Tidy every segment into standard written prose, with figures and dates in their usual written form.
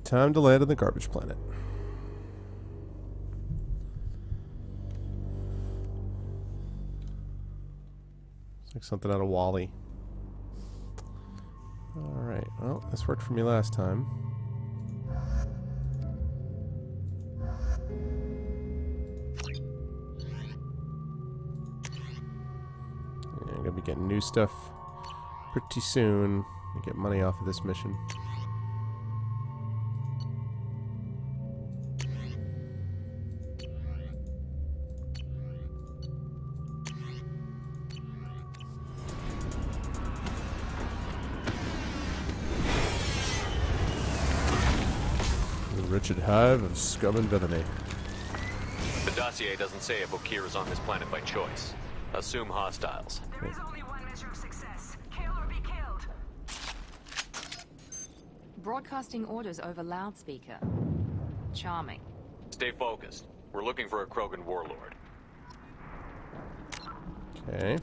Time to land on the garbage planet. It's like something out of Wall-E. Alright, well, this worked for me last time. Yeah, I'm gonna be getting new stuff pretty soon to get money off of this mission. Wretched hive of scum and villainy. The dossier doesn't say if Okir is on this planet by choice. Assume hostiles. There is only one measure of success. Kill or be killed. Broadcasting orders over loudspeaker. Charming. Stay focused. We're looking for a Krogan warlord. Okay.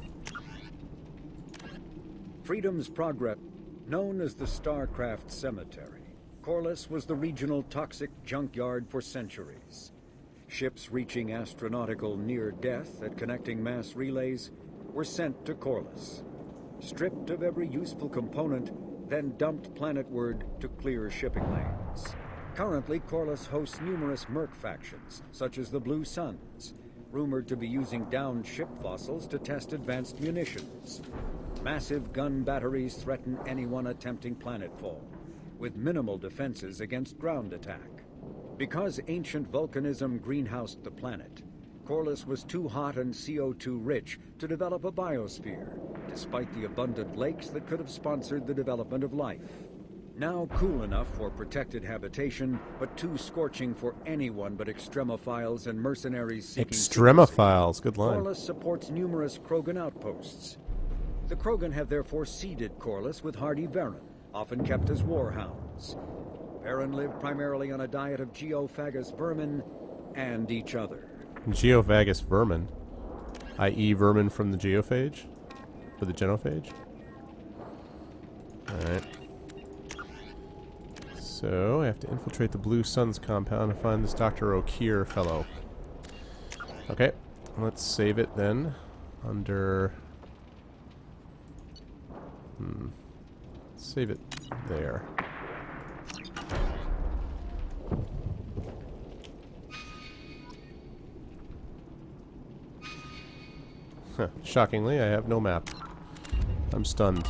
Freedom's Progress, known as the Starcraft Cemetery, Corliss was the regional toxic junkyard for centuries. Ships reaching astronautical near-death at connecting mass relays were sent to Corliss, stripped of every useful component, then dumped planetward to clear shipping lanes. Currently, Corliss hosts numerous merc factions, such as the Blue Suns, rumored to be using downed ship fossils to test advanced munitions. Massive gun batteries threaten anyone attempting planetfall, with minimal defenses against ground attack. Because ancient volcanism greenhoused the planet, Corliss was too hot and CO2 rich to develop a biosphere, despite the abundant lakes that could have sponsored the development of life. Now cool enough for protected habitation, but too scorching for anyone but extremophiles and mercenaries seeking Extremophiles, good line. Corliss supports numerous Krogan outposts. The Krogan have therefore seeded Corliss with hardy Varen, often kept as warhounds. Varen live primarily on a diet of geophagous vermin and each other. Geophagous vermin, i.e. vermin from the geophage? For the genophage? Alright. So, I have to infiltrate the Blue Suns compound and find this Dr. Okir fellow. Okay, let's save it then. Under... Save it there. Huh. Shockingly, I have no map. I'm stunned.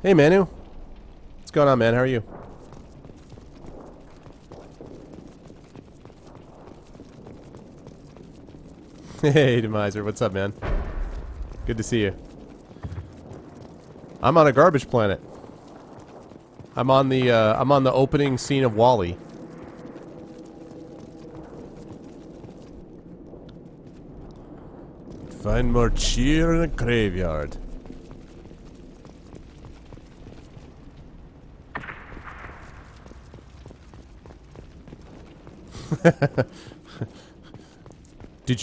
Hey, Manu. What's going on, man? How are you? Hey, Demiser. What's up, man? Good to see you. I'm on a garbage planet. I'm on the opening scene of Wall-E. Find more cheer in a graveyard. Do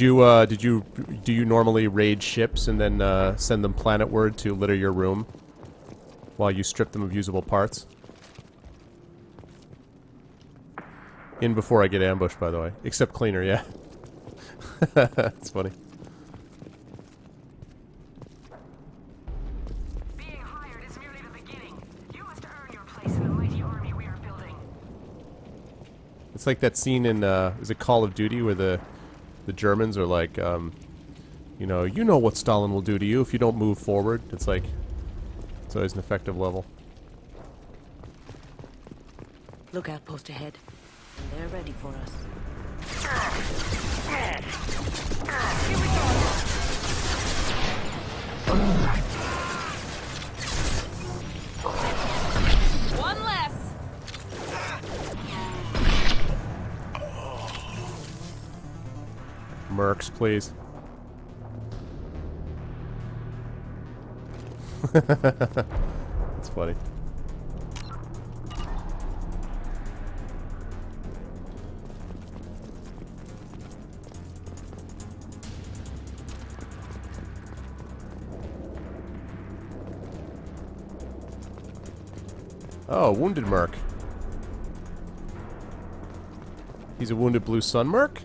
you normally raid ships and then send them planetward to litter your room while you strip them of usable parts? In before I get ambushed, by the way. Except cleaner, yeah. That's funny. Being hired is merely the beginning. You must earn your place in the mighty army we are building. It's like that scene in, is it Call of Duty where the Germans are like, you know what Stalin will do to you if you don't move forward. It's like, it's always an effective level. Lookout post ahead. They're ready for us. Here we go. One less. Mercs, please. That's funny. Oh, wounded merc. He's a wounded blue sun merc?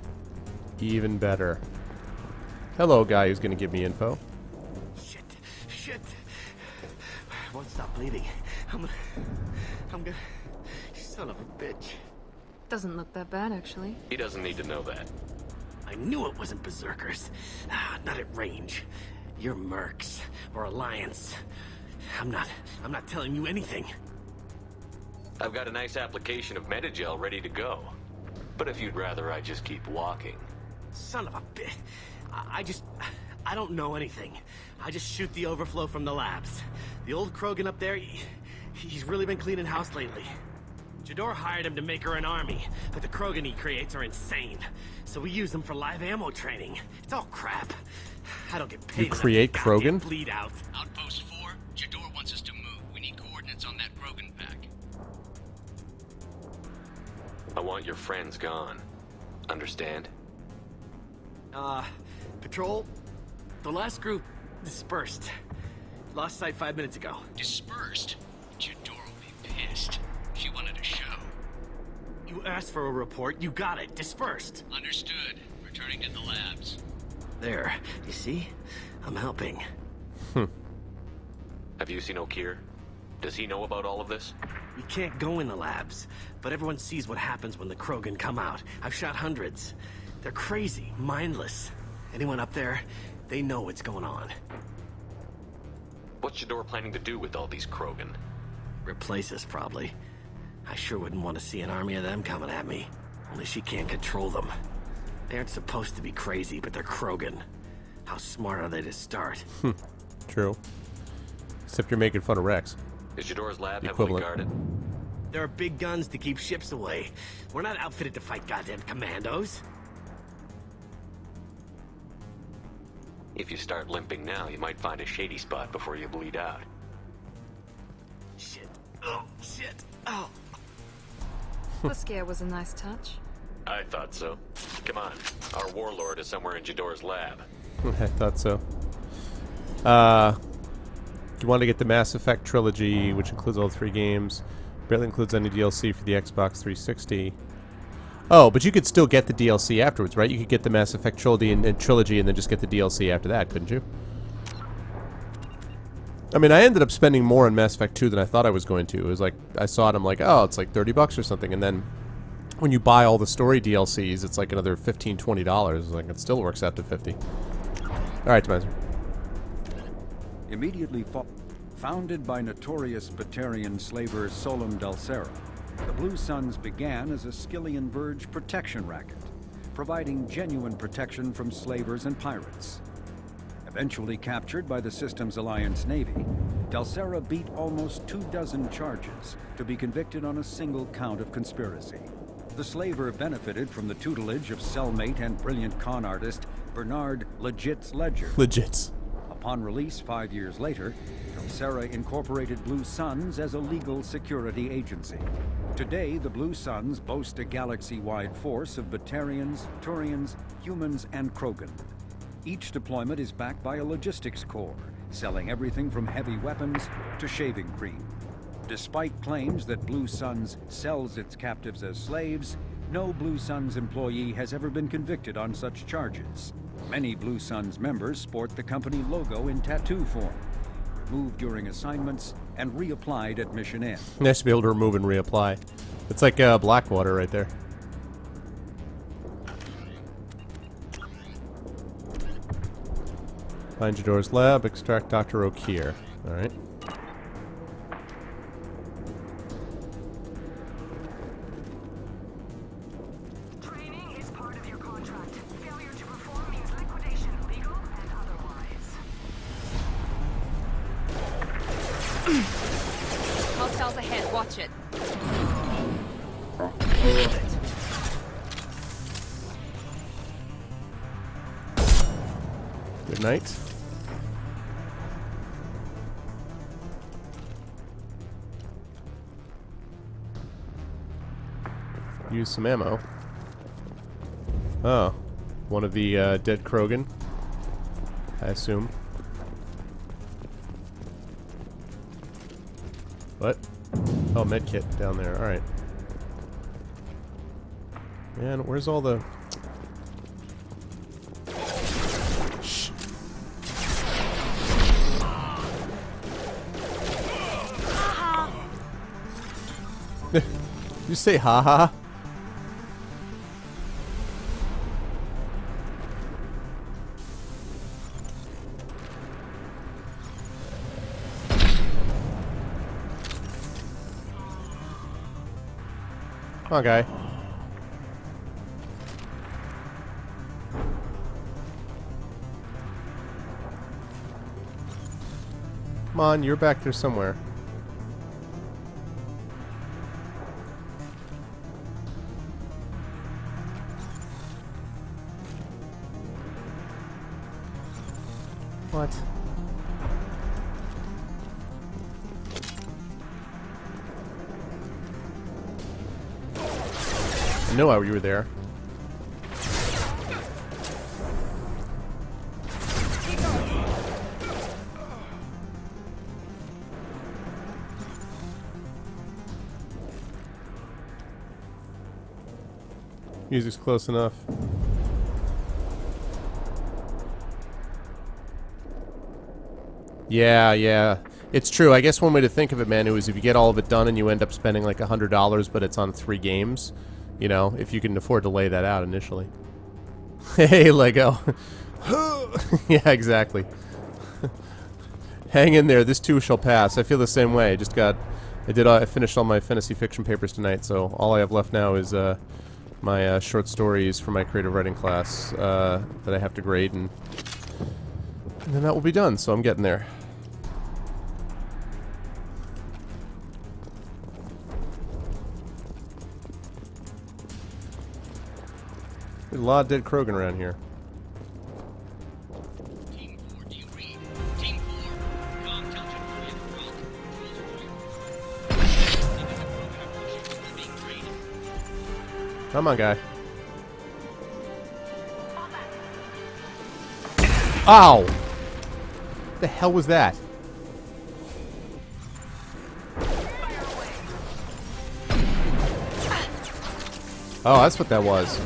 Even better. Hello, guy who's gonna give me info. Shit. Shit. I won't stop bleeding. I'm gonna... Son of a bitch. Doesn't look that bad, actually. He doesn't need to know that. I knew it wasn't berserkers. Not at range. You're mercs. Or Alliance. I'm not telling you anything. I've got a nice application of Metagel ready to go. But if you'd rather I just keep walking. Son of a bitch. I don't know anything. I just shoot the overflow from the labs. The old Krogan up there, he's really been cleaning house lately. Jador hired him to make her an army, but the Krogan he creates are insane. So we use them for live ammo training. It's all crap. I don't get paid. You create Krogan? Bleed out. Outpost 4, Jador wants us to move. We need coordinates on that Krogan pack. I want your friends gone. Understand? Patrol, the last group dispersed. Lost sight 5 minutes ago. Dispersed? Jador will be pissed. She wanted a show. You asked for a report, you got it. Dispersed. Understood. Returning to the labs. There, you see? I'm helping. Have you seen O'Keir? Does he know about all of this? We can't go in the labs, but everyone sees what happens when the Krogan come out. I've shot hundreds. They're crazy, mindless. Anyone up there, they know what's going on. What's Jador planning to do with all these Krogan? Replace us, probably. I sure wouldn't want to see an army of them coming at me. Only she can't control them. They aren't supposed to be crazy, but they're Krogan. How smart are they to start? True. Except you're making fun of Rex. Is Jador's lab The heavily equivalent. guarded? There are big guns to keep ships away. We're not outfitted to fight goddamn commandos. If you start limping now, you might find a shady spot before you bleed out. Shit. Oh, shit. Oh. The scare was a nice touch. I thought so. Come on. Our warlord is somewhere in Jador's lab. I thought so. You want to get the Mass Effect trilogy, which includes all 3 games. Barely includes any DLC for the Xbox 360. Oh, but you could still get the DLC afterwards, right? You could get the Mass Effect trilogy and then just get the DLC after that, couldn't you? I mean, I ended up spending more on Mass Effect 2 than I thought I was going to. It was like, I saw it, I'm like, oh, it's like $30 or something, and then when you buy all the story DLCs, it's like another $15, $20. Like, it still works out to $50. Alright, Spencer. Immediately founded by notorious Batarian slaver Solum Dulcera, the Blue Suns began as a Skillian Verge protection racket, providing genuine protection from slavers and pirates. Eventually captured by the system's Alliance Navy, Dulcera beat almost 24 charges to be convicted on a single count of conspiracy. The slaver benefited from the tutelage of cellmate and brilliant con artist Bernard Legit's Ledger. Legits. Upon release 5 years later, Dulcera incorporated Blue Suns as a legal security agency. Today, the Blue Suns boast a galaxy-wide force of Batarians, Turians, humans, and Krogan. Each deployment is backed by a logistics corps, selling everything from heavy weapons to shaving cream. Despite claims that Blue Suns sells its captives as slaves, no Blue Suns employee has ever been convicted on such charges. Many Blue Suns members sport the company logo in tattoo form, removed during assignments and reapplied at mission end. Nice to be able to remove and reapply. It's like Blackwater right there. Find Jador's lab, extract Dr. O'Keir. Alright. Training is part of your contract. Failure to perform means liquidation, legal and otherwise. Hostiles ahead, watch it. Good night. Use some ammo. Oh. One of the dead Krogan, I assume. What? Oh, medkit down there. Alright. Man, where's all the... Shh. You say haha? Come on, guy. Come on, you're back there somewhere. What? I know you were there. Music's close enough. Yeah. It's true. I guess one way to think of it, Manu, is if you get all of it done and you end up spending like $100, but it's on 3 games, you know, if you can afford to lay that out initially. Hey, Lego. Yeah, exactly. Hang in there. This too shall pass. I feel the same way. I finished all my fantasy fiction papers tonight, so all I have left now is my short stories for my creative writing class that I have to grade, and then that will be done, so I'm getting there. There's a lot of dead Krogan around here. Team 4, do you read? Team 4, com tells you we have front. Controls are being traded. Come on, guy. Ow! What the hell was that? Oh, that's what that was.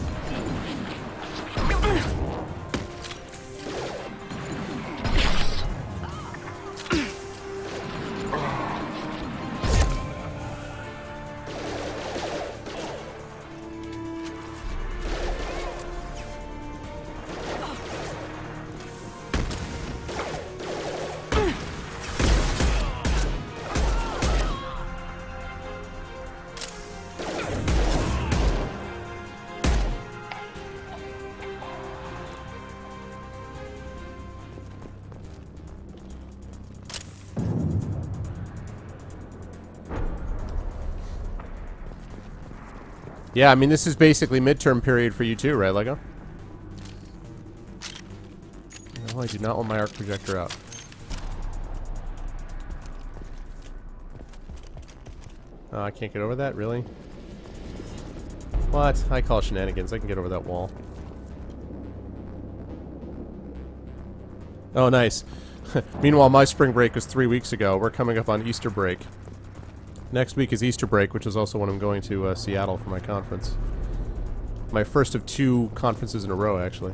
Yeah, I mean, this is basically midterm period for you too, right, Lego? No, I do not want my arc projector out. Oh, I can't get over that? Really? What? I call it shenanigans. I can get over that wall. Oh, nice. Meanwhile, my spring break was 3 weeks ago. We're coming up on Easter break. Next week is Easter break, which is also when I'm going to Seattle for my conference. My first of 2 conferences in a row, actually.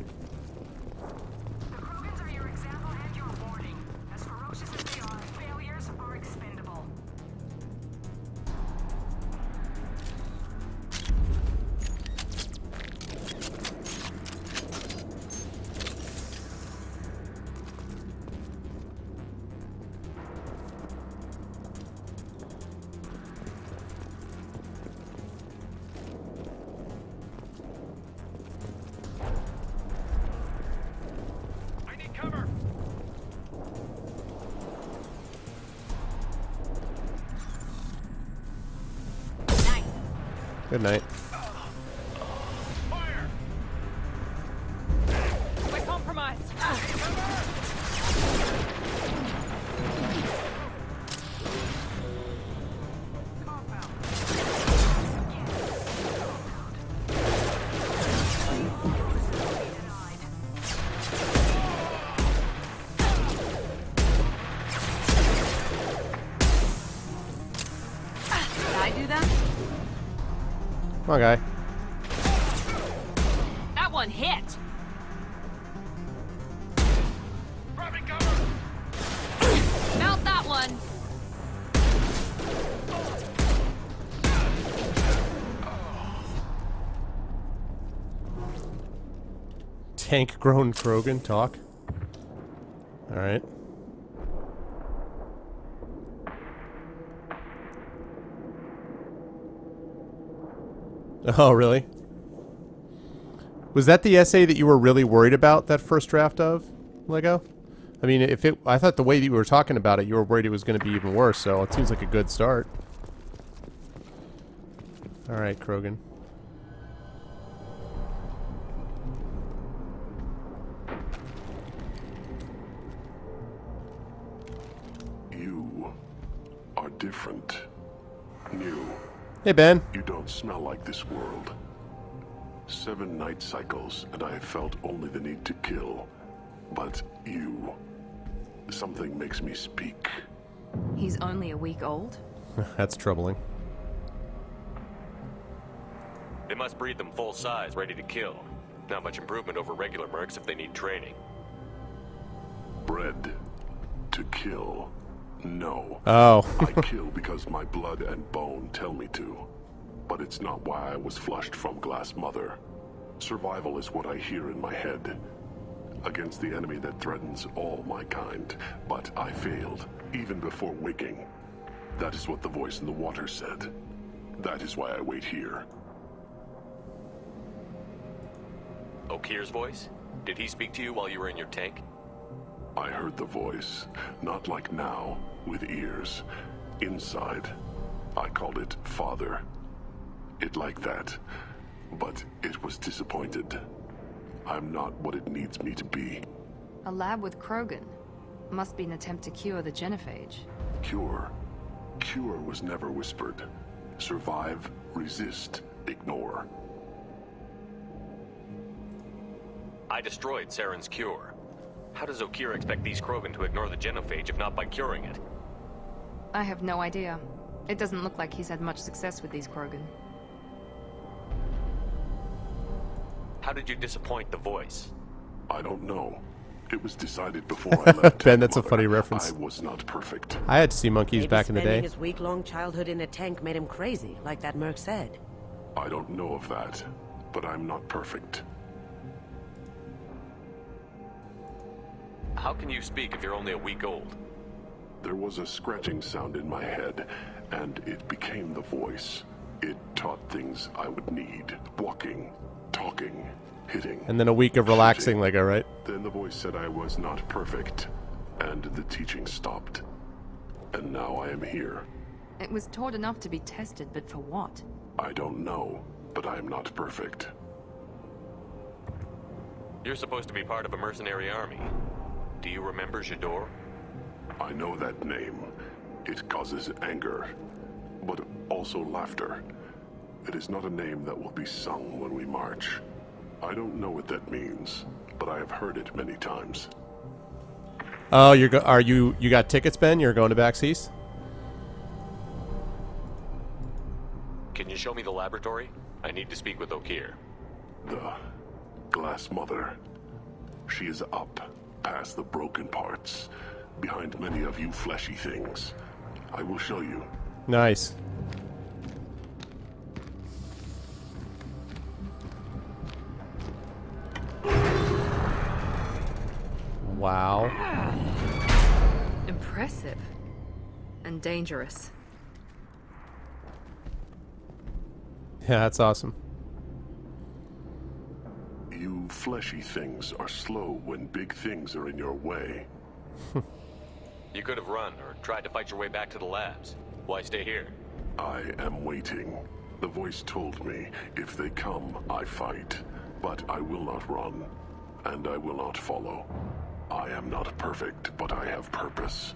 The Krogans are your example and your warning. As ferocious as they are, failures are expendable. Good night. We're compromised. I do that? Come on, guy. That one hit! Mount that one! Tank-grown Krogan talk. Alright. Oh, really? Was that the essay that you were really worried about, that first draft of, Lego? I mean, I thought the way that you were talking about it, you were worried it was going to be even worse, so it seems like a good start. Alright, Krogan. You are different. New. Hey, Ben. You don't smell like this world. 7 night cycles, and I have felt only the need to kill. But you... something makes me speak. He's only a week old? That's troubling. They must breed them full size, ready to kill. Not much improvement over regular mercs if they need training. Bred to kill. No. Oh. I kill because my blood and bone tell me to. But it's not why I was flushed from Glass Mother. Survival is what I hear in my head. Against the enemy that threatens all my kind. But I failed, even before waking. That is what the voice in the water said. That is why I wait here. Okir's voice? Did he speak to you while you were in your tank? I heard the voice, not like now, with ears. Inside. I called it Father. It like that. But it was disappointed. I'm not what it needs me to be. A lab with Krogan. Must be an attempt to cure the genophage. Cure. Cure was never whispered. Survive, resist, ignore. I destroyed Saren's cure. How does Okir expect these Krogan to ignore the genophage if not by curing it? I have no idea. It doesn't look like he's had much success with these Krogan. How did you disappoint the voice? I don't know. It was decided before I left. Ben, that's a Mother. funny reference. I was not perfect. I had sea monkeys Maybe back in the day. spending his week-long childhood in a tank made him crazy, like that merc said. I don't know of that, but I'm not perfect. How can you speak if you're only a week old? There was a scratching sound in my head, and it became the voice. It taught things I would need. Walking, talking, hitting. And then a week of relaxing, shooting. Lego, right? Then the voice said I was not perfect, and the teaching stopped. And now I am here. It was taught enough to be tested, but for what? I don't know, but I am not perfect. You're supposed to be part of a mercenary army. Do you remember Jador? I know that name. It causes anger, but also laughter. It is not a name that will be sung when we march. I don't know what that means, but I have heard it many times. Oh, you got tickets, Ben? You're going to Backseas? Can you show me the laboratory? I need to speak with Okir. The Glass Mother. She is up, past the broken parts, behind many of you fleshy things. I will show you. Nice. Wow. Impressive. And dangerous. Yeah, that's awesome. You fleshy things are slow when big things are in your way. You could have run or tried to fight your way back to the labs. Why stay here? I am waiting. The voice told me, if they come, I fight. But I will not run, and I will not follow. I am not perfect, but I have purpose.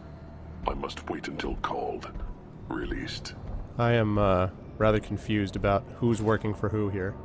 I must wait until called, released. I am rather confused about who's working for who here.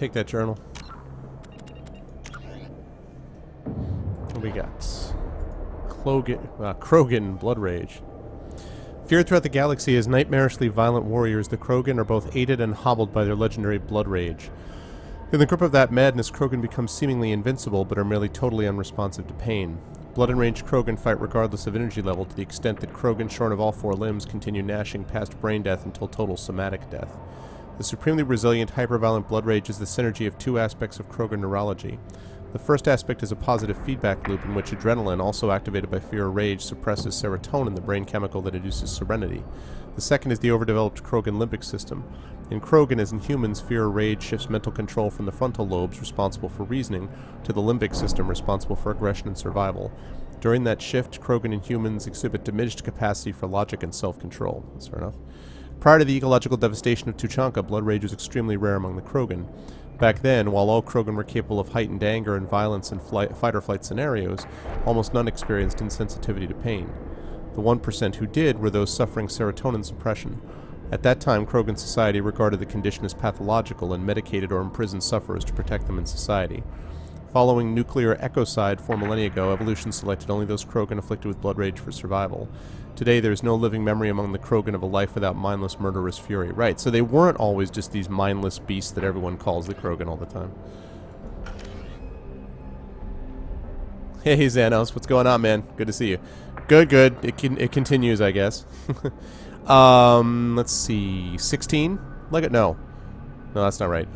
take that journal. What we got? Krogan Blood Rage. Feared throughout the galaxy as nightmarishly violent warriors, the Krogan are both aided and hobbled by their legendary Blood Rage. In the grip of that madness, Krogan become seemingly invincible, but are merely totally unresponsive to pain. Blood-enraged Krogan fight regardless of energy level, to the extent that Krogan, shorn of all 4 limbs, continue gnashing past brain death until total somatic death. The supremely resilient, hyper-violent Blood Rage is the synergy of 2 aspects of Krogan neurology. The first aspect is a positive feedback loop in which adrenaline, also activated by fear or rage, suppresses serotonin, the brain chemical that induces serenity. The second is the overdeveloped Krogan limbic system. In Krogan, as in humans, fear or rage shifts mental control from the frontal lobes, responsible for reasoning, to the limbic system, responsible for aggression and survival. During that shift, Krogan and humans exhibit diminished capacity for logic and self-control. That's fair enough. Prior to the ecological devastation of Tuchanka, blood rage was extremely rare among the Krogan. Back then, while all Krogan were capable of heightened anger and violence in fight-or-flight scenarios, almost none experienced insensitivity to pain. The 1% who did were those suffering serotonin suppression. At that time, Krogan society regarded the condition as pathological and medicated or imprisoned sufferers to protect them in society. Following nuclear ecocide 4 millennia ago, evolution selected only those Krogan afflicted with blood rage for survival. Today, there is no living memory among the Krogan of a life without mindless, murderous fury. Right, so they weren't always just these mindless beasts that everyone calls the Krogan all the time. Hey, Xanos, what's going on, man? Good to see you. Good, good. It continues, I guess. Let's see. 16? Look at no. No, that's not right.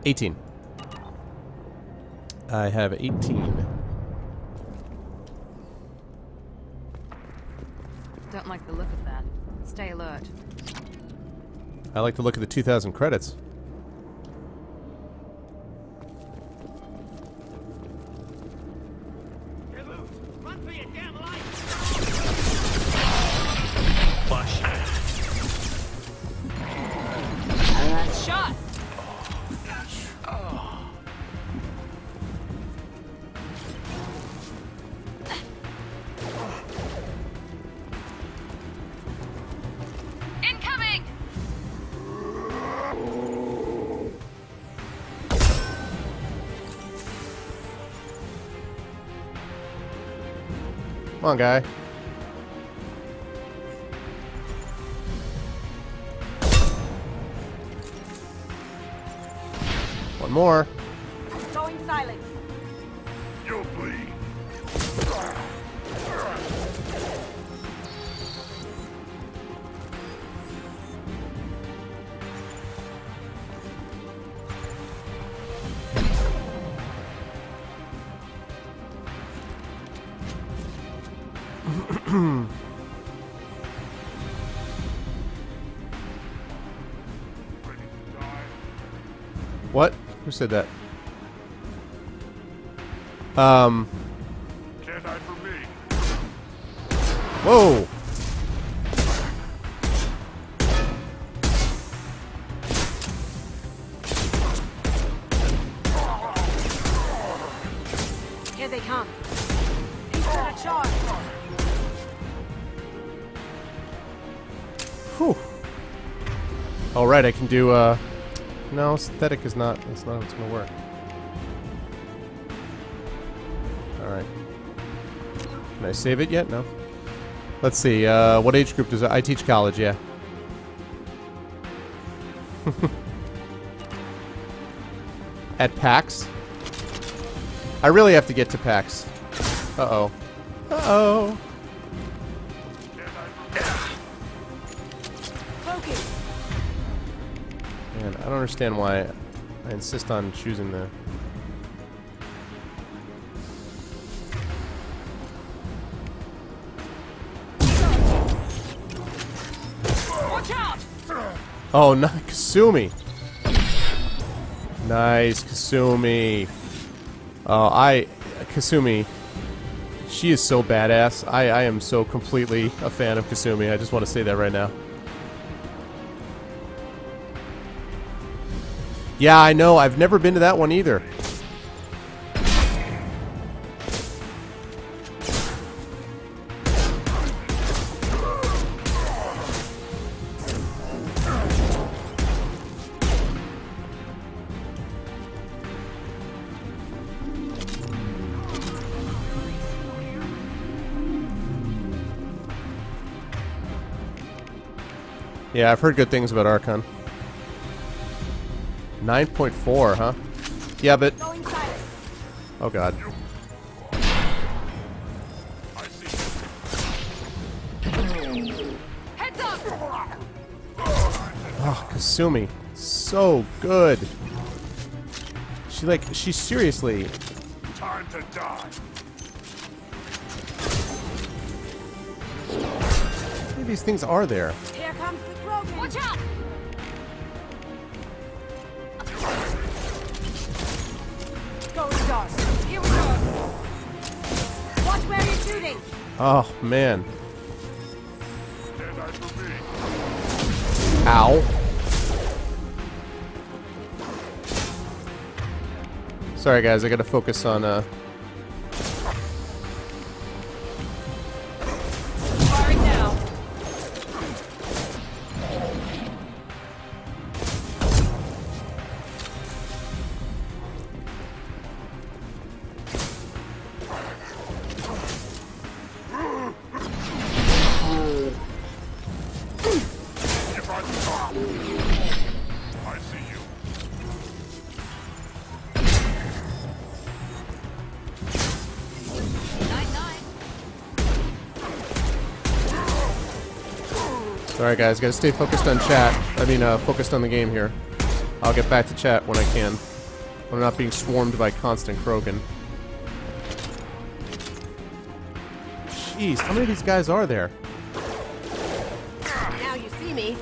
18. I have 18. Don't like the look of that. Stay alert. I like to look at the 2,000 credits. Run for your damn life! Flush. Shot! Incoming! Come on, guy. One more. Going silent. You'll bleed. What? Who said that? Can't hide from me. Whoa! Here they come. He's got a charge. Whew. All right, I can do. No, synthetic is not. That's not how it's gonna work. All right. Can I save it yet? No. Let's see. What age group does I teach college? Yeah. At PAX. I really have to get to PAX. Uh-oh. Uh-oh. Cloaking. Man, I don't understand why I insist on choosing the... Watch out! Oh, no, Kasumi. Nice, Kasumi. Oh, Kasumi. She is so badass. I am so completely a fan of Kasumi. I just want to say that right now. Yeah, I know. I've never been to that one either. Yeah, I've heard good things about Archon. 9.4, huh? Yeah, but... Oh, God. Heads up! Oh, Kasumi. So good. She seriously... Time to die. How many of these things are there? Here comes the Krogan. Watch out! Going dark. Here we go! Watch where you're shooting. Oh, man. Stand by for me. Ow. Sorry, guys. I gotta focus on, Firing now. If I stop. I see you. Sorry, guys. Gotta stay focused on chat. Focused on the game here. I'll get back to chat when I can. I'm not being swarmed by constant Krogan. Jeez, how many of these guys are there? Now you see me.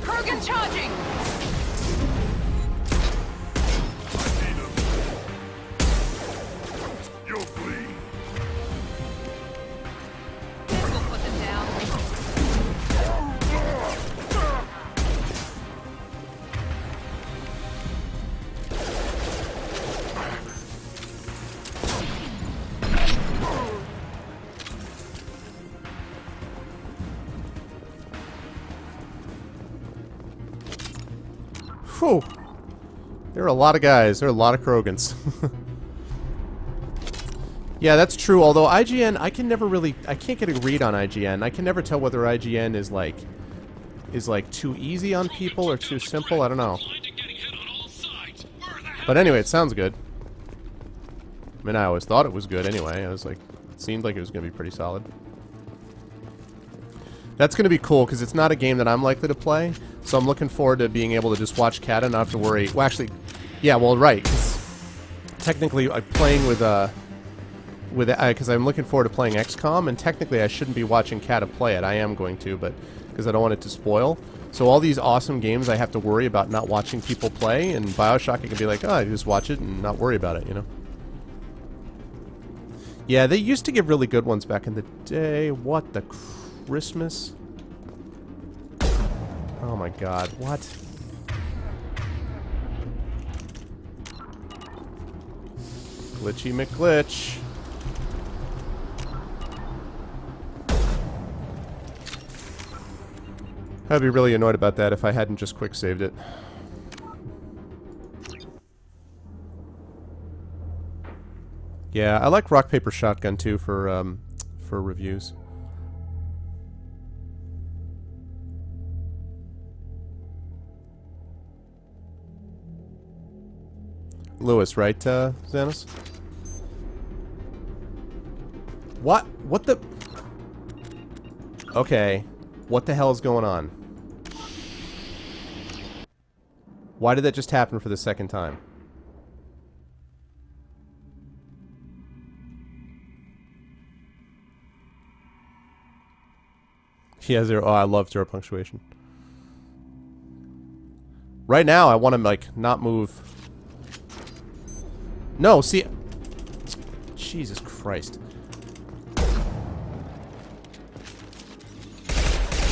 Krogan charging! You'll flee. This will put them down. Whew. There are a lot of guys. There are a lot of Krogans. Yeah, that's true. Although IGN, I can't get a read on IGN. I can never tell whether IGN is like too easy on people or too simple. I don't know. But anyway, it sounds good. I mean, I always thought it was good anyway. I was like, it seemed like it was going to be pretty solid. That's going to be cool because it's not a game that I'm likely to play. So I'm looking forward to being able to just watch Kat and not have to worry. Well, actually, yeah, well, right. 'Cause technically, I'm playing with because I'm looking forward to playing XCOM, and technically I shouldn't be watching Kata play it. I am going to, but because I don't want it to spoil. So all these awesome games I have to worry about not watching people play, and Bioshock I can be like, oh, I just watch it and not worry about it, you know? Yeah, they used to give really good ones back in the day. What the Christmas? Oh my god, what? Glitchy McGlitch. I'd be really annoyed about that if I hadn't just quick saved it. Yeah, I like Rock Paper Shotgun too for reviews. Lewis, right, Xanos? What? What the? Okay. What the hell is going on? Why did that just happen for the second time? Yeah, zero. Oh, I love zero punctuation. Right now, I want to, like, not move. No, see... Jesus Christ.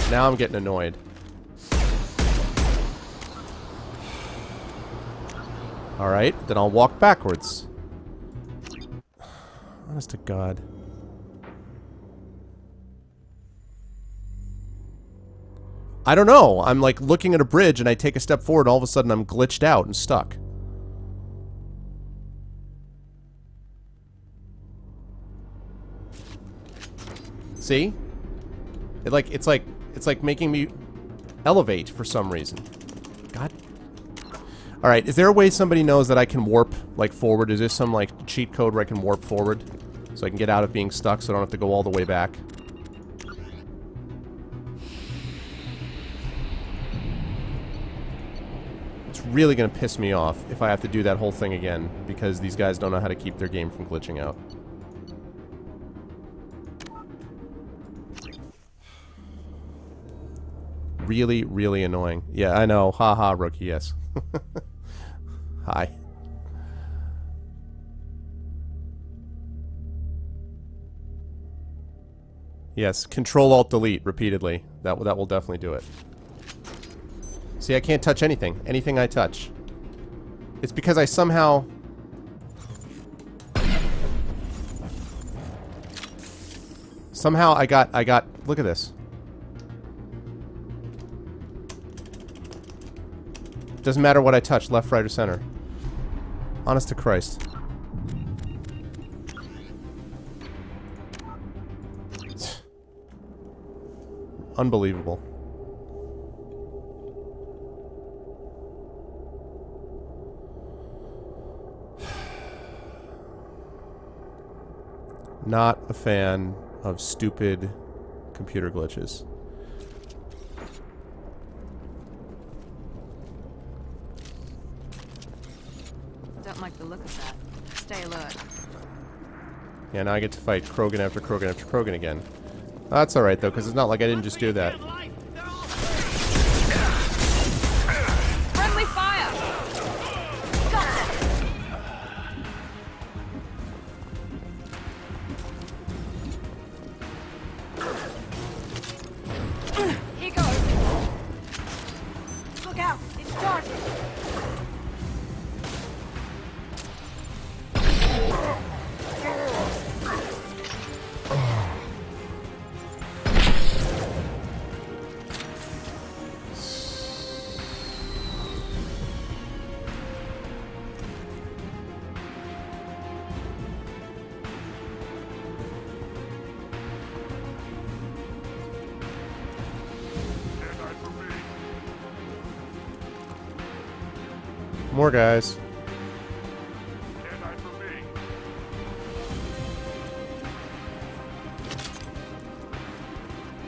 Now I'm getting annoyed. Alright, then I'll walk backwards. Honest to God. I don't know. I'm like looking at a bridge and I take a step forward and all of a sudden I'm glitched out and stuck. See? It's like making me elevate for some reason. God. All right, is there a way somebody knows that I can warp like forward? Is there some like cheat code where I can warp forward so I can get out of being stuck so I don't have to go all the way back? It's really gonna piss me off if I have to do that whole thing again because these guys don't know how to keep their game from glitching out. Really, really annoying. Yeah, I know. Haha, rookie, yes. Hi. Yes, Control-Alt-Delete repeatedly. That will definitely do it. See, I can't touch anything. Anything I touch. It's because I somehow... Somehow I got... Look at this. Doesn't matter what I touch, left, right, or center. Honest to Christ. Unbelievable. Not a fan of stupid computer glitches. Don't like the look of that. Stay alert. Yeah, now I get to fight Krogan after Krogan after Krogan again. That's alright though, because it's not like I didn't just do that. Friendly fire! Here goes. Look out! It's charging! More guys.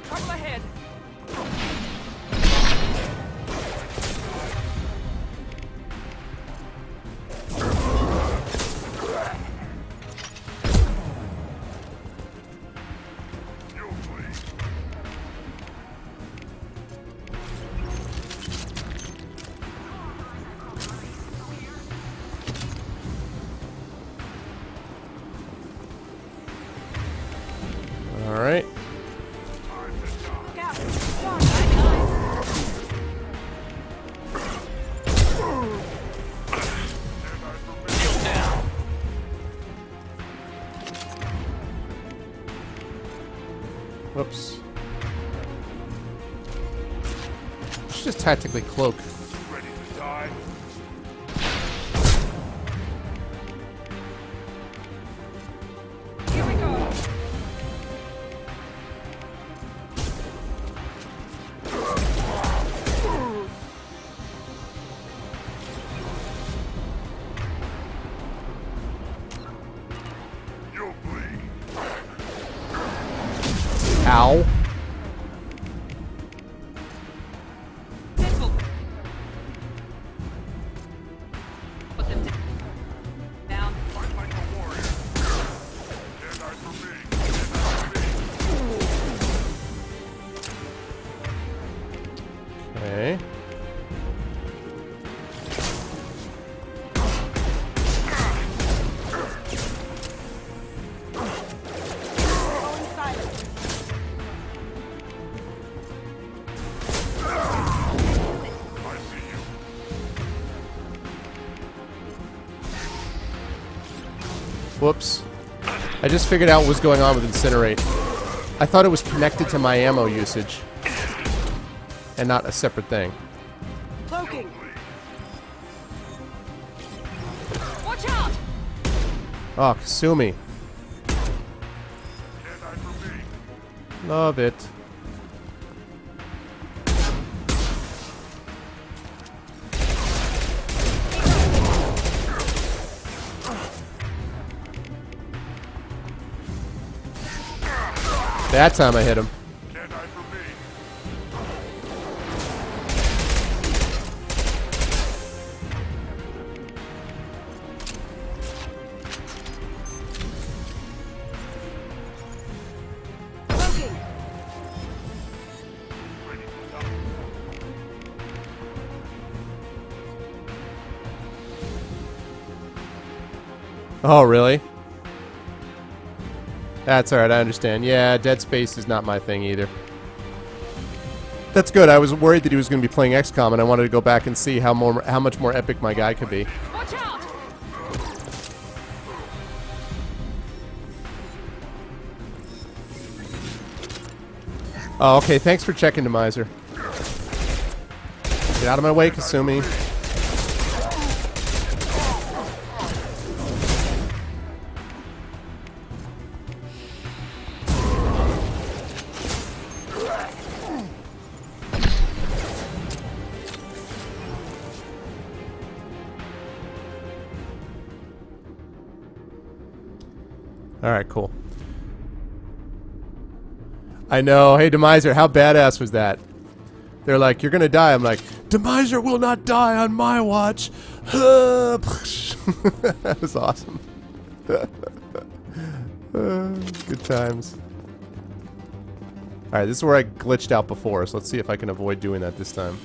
Trouble ahead. Alright. Whoops. I should just tactically cloak. Ready to die? Here we go. You'll bleed. Ow. This will put them down. Fight like a warrior. Stand eye for me. Stand eye for me. Okay. Whoops. I just figured out what was going on with Incinerate. I thought it was connected to my ammo usage. And not a separate thing. Cloaking. Watch out! Oh, Kasumi. Stand eye for me. Love it. That time I hit him. Can't hide from me. Oh, really? That's alright, I understand. Yeah, Dead Space is not my thing either. That's good. I was worried that he was going to be playing XCOM, and I wanted to go back and see how much more epic my guy could be. Watch out! Oh, okay. Thanks for checking, Demiser. Get out of my way, Kasumi. Alright, cool. I know. Hey, Demiser, how badass was that? They're like, you're gonna die. I'm like, Demiser will not die on my watch. That was awesome. Good times. Alright, this is where I glitched out before, so let's see if I can avoid doing that this time.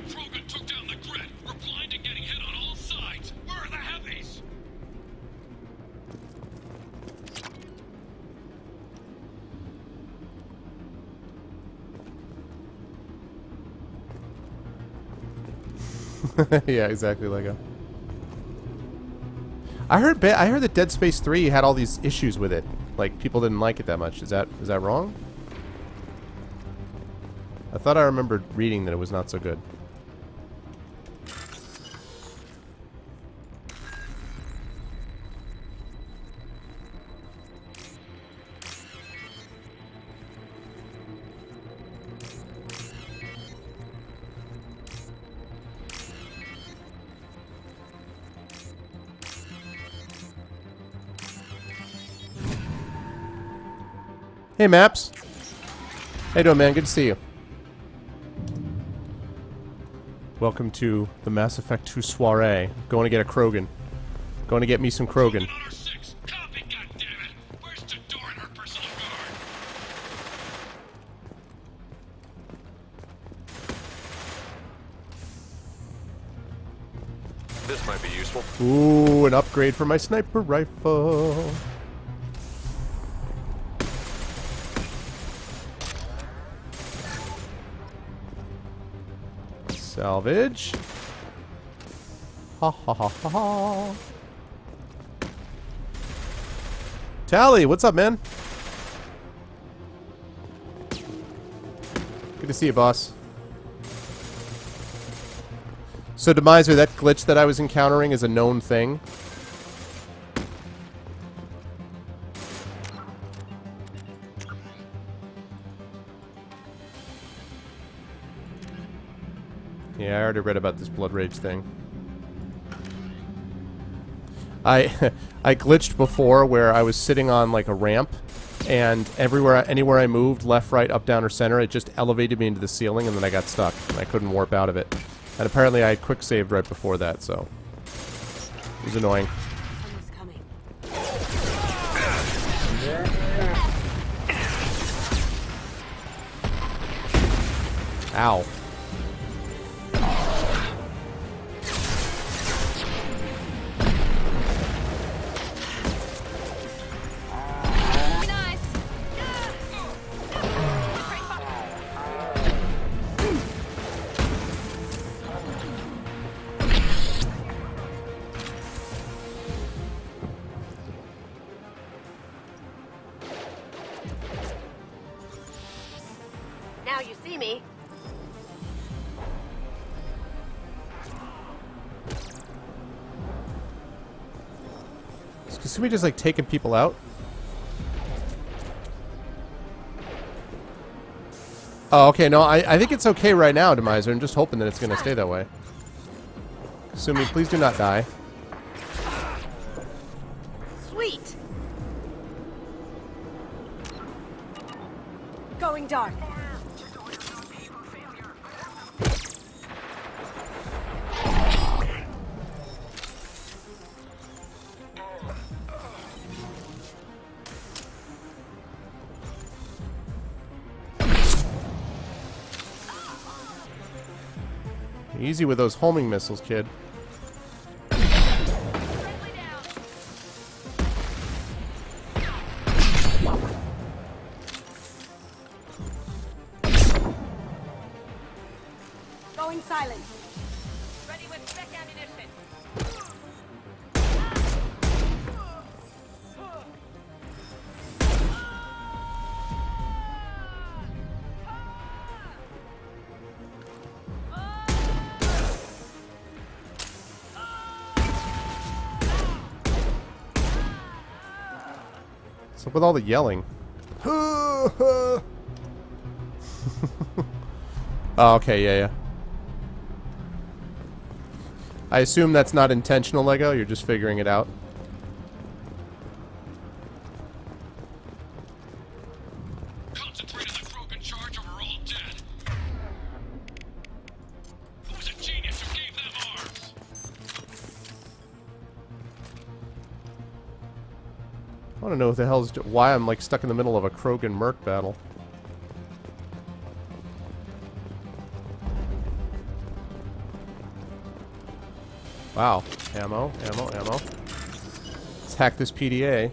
Krogan took down the grid. We're blind and getting hit on all sides. Where are the heavies? Yeah, exactly, Lego. I heard that Dead Space 3 had all these issues with it. Like, people didn't like it that much. Is that wrong? I thought I remembered reading that it was not so good. Hey, Maps. How you doing, man? Good to see you. Welcome to the Mass Effect 2 soiree. Going to get a Krogan. Going to get me some Krogan. On our 6. Copy, goddammit. Where's Jador and her personal guard? This might be useful. Ooh, an upgrade for my sniper rifle. Salvage. Ha ha ha ha ha. Tally, what's up, man? Good to see you, boss. So, Demiser, that glitch that I was encountering is a known thing. Yeah, I already read about this blood rage thing. I glitched before where I was sitting on like a ramp, and anywhere I moved, left, right, up, down, or center, it just elevated me into the ceiling, and then I got stuck, and I couldn't warp out of it. And apparently I had quick saved right before that, so it was annoying. Someone's coming. Ow. Now you see me. Is Kasumi just like taking people out? Oh, okay, no, I think it's okay right now, Demiser. I'm just hoping that it's gonna stay that way. Kasumi, please do not die. Going dark. Easy with those homing missiles, kid. Going silent. Ready with spec ammunition. What's up with all the yelling? Oh, okay, yeah. I assume that's not intentional, Lego. You're just figuring it out. Concentrate on the Krogan charge or we're all dead. Who was a genius who gave them arms? I want to know what the hell's why I'm like stuck in the middle of a Krogan Merc battle. Wow. Ammo. Let's hack this PDA.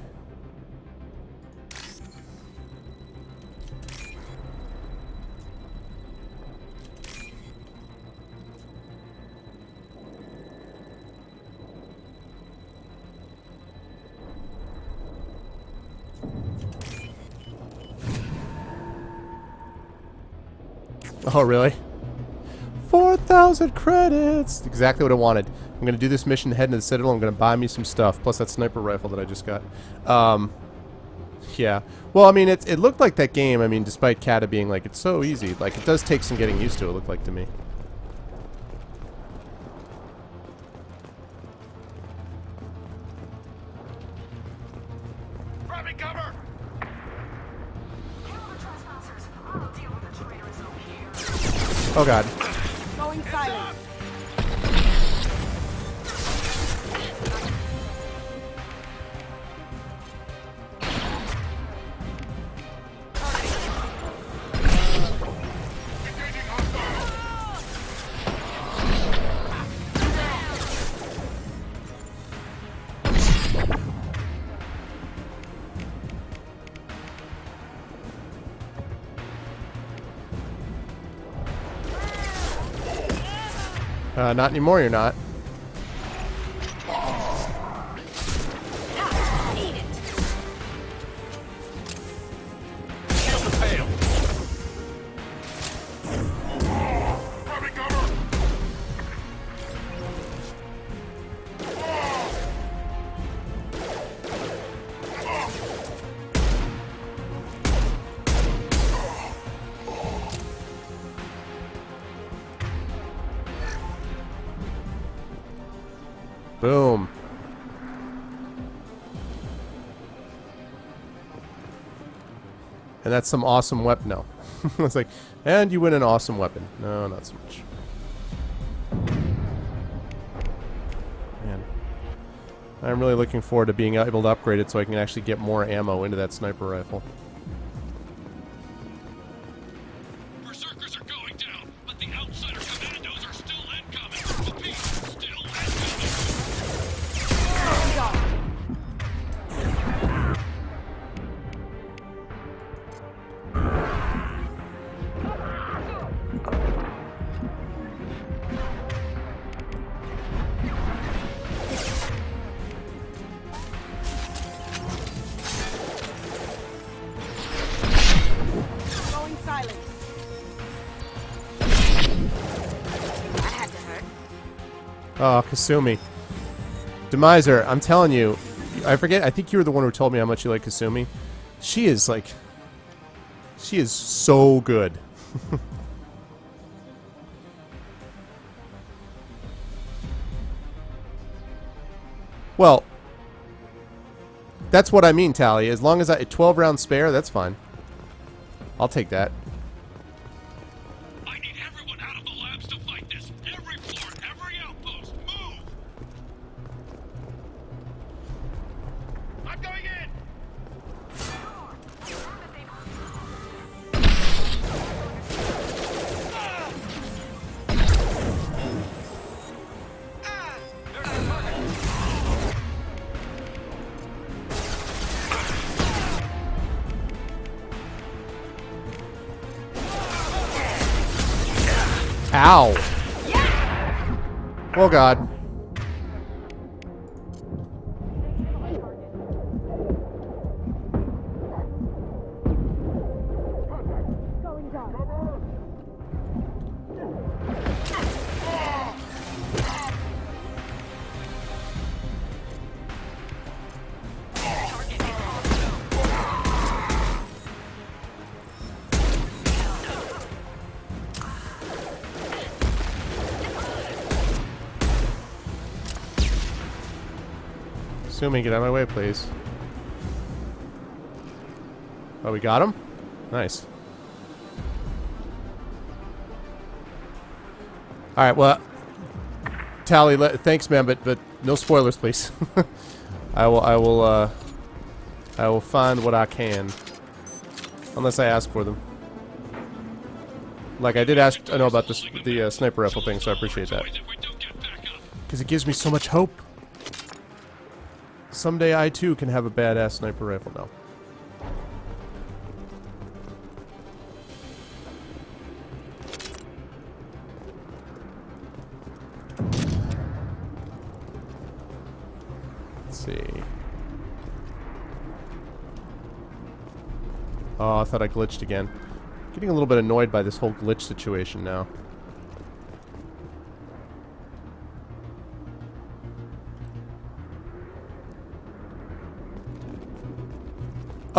Oh, really? 4,000 credits! Exactly what I wanted. I'm gonna do this mission, head into the Citadel, I'm gonna buy me some stuff, plus that sniper rifle that I just got. Yeah. Well, I mean, it looked like that game, I mean, despite Kata being like, it's so easy, like, it does take some getting used to, it looked like to me. Grabbing cover! Kill the trespassers. I'll deal with the traitors over here. Oh god. Going silent. Not anymore, you're not. Shield the tail! Grabbing cover! Boom. And that's some awesome weapon. No. It's like, and you win an awesome weapon. No, not so much. Man. I'm really looking forward to being able to upgrade it so I can actually get more ammo into that sniper rifle. Berserkers are going down, but the outsider commandos are still incoming. Repeat, still incoming. Going silent. That had to hurt. Oh, Kasumi. Demiser, I'm telling you, I forget, I think you were the one who told me how much you like Kasumi. She is like, she is so good. Well, that's what I mean, Tally. As long as a 12-round spare, that's fine. I'll take that. I need everyone out of the labs to fight this. Every floor, every outpost, move! I'm going in! Ow! Oh god. Assuming, get out of my way, please. Oh, we got him? Nice. Alright, well... Tally, thanks, man, but no spoilers, please. I will find what I can. Unless I ask for them. Like, I did ask, I know about this, the sniper rifle thing, so I appreciate that. Because it gives me so much hope. Someday I too can have a badass sniper rifle now. Let's see. Oh, I thought I glitched again. Getting a little bit annoyed by this whole glitch situation now.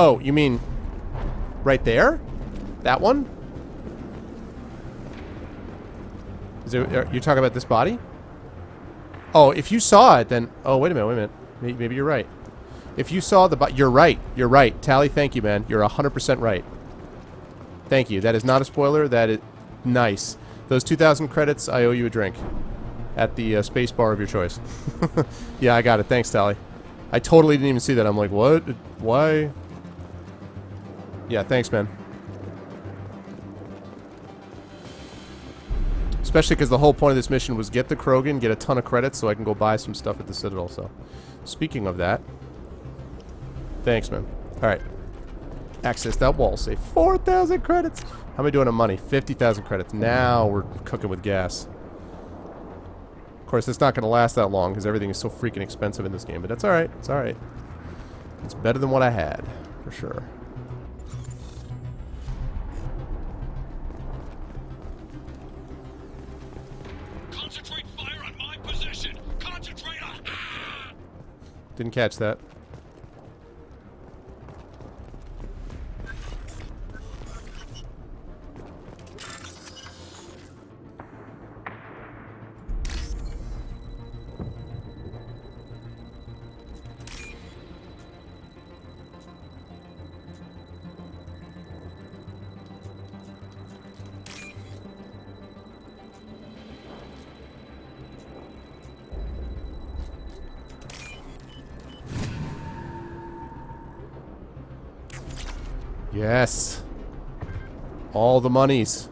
Oh, you mean right there? That one? Is it, you're talking about this body? Oh, if you saw it, then... Oh, wait a minute. Maybe you're right. If you saw the body... You're right. You're right. Tally, thank you, man. You're 100% right. Thank you. That is not a spoiler. That is... Nice. Those 2,000 credits, I owe you a drink. At the space bar of your choice. Yeah, I got it. Thanks, Tally. I totally didn't even see that. I'm like, what? Why? Yeah, thanks, man. Especially because the whole point of this mission was get the Krogan, get a ton of credits so I can go buy some stuff at the Citadel, so... Speaking of that... Thanks, man. Alright. Access that wall. Say 4,000 credits! How am I doing on money? 50,000 credits. Now we're cooking with gas. Of course, it's not going to last that long because everything is so freaking expensive in this game, but that's alright. It's alright. It's better than what I had, for sure. Concentrate fire on my position! Concentrate on... Didn't catch that. Yes. All the monies.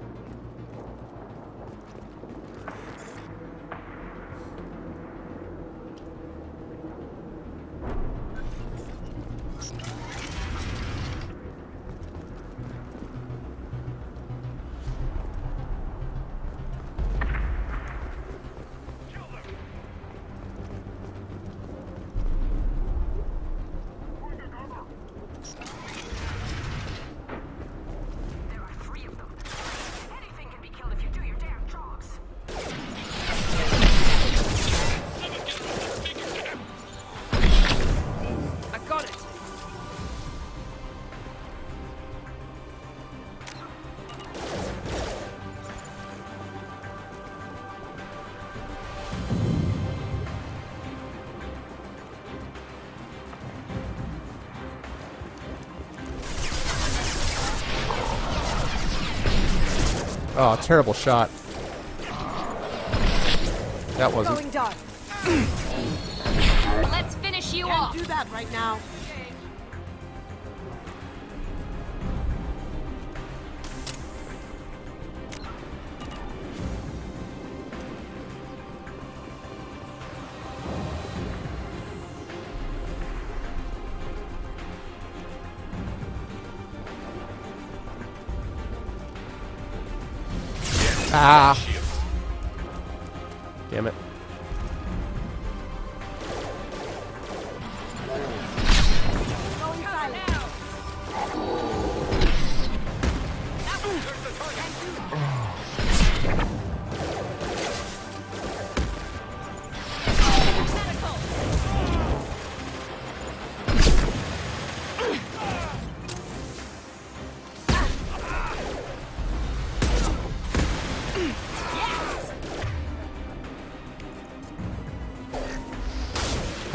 Oh, terrible shot. That wasn't. Going dark. Let's finish you Can't off. do that right now. Ah! Damn it. Going silent.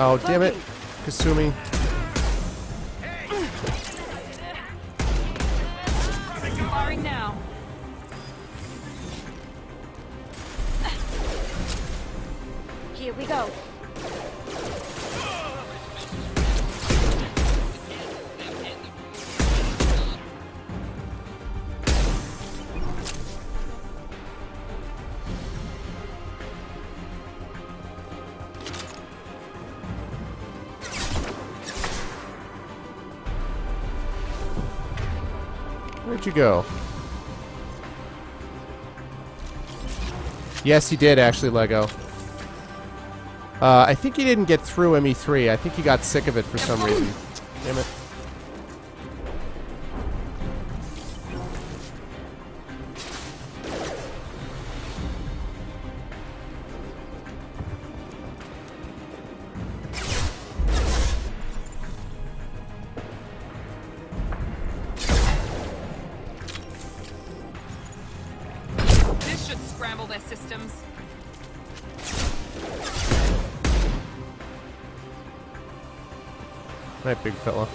Oh, damn it. Kasumi. Firing now. Here we go. Where'd you go? Yes, he did, actually, Lego. I think he didn't get through ME3. I think he got sick of it for some reason. Damn it. This should scramble their systems. Night, big fella.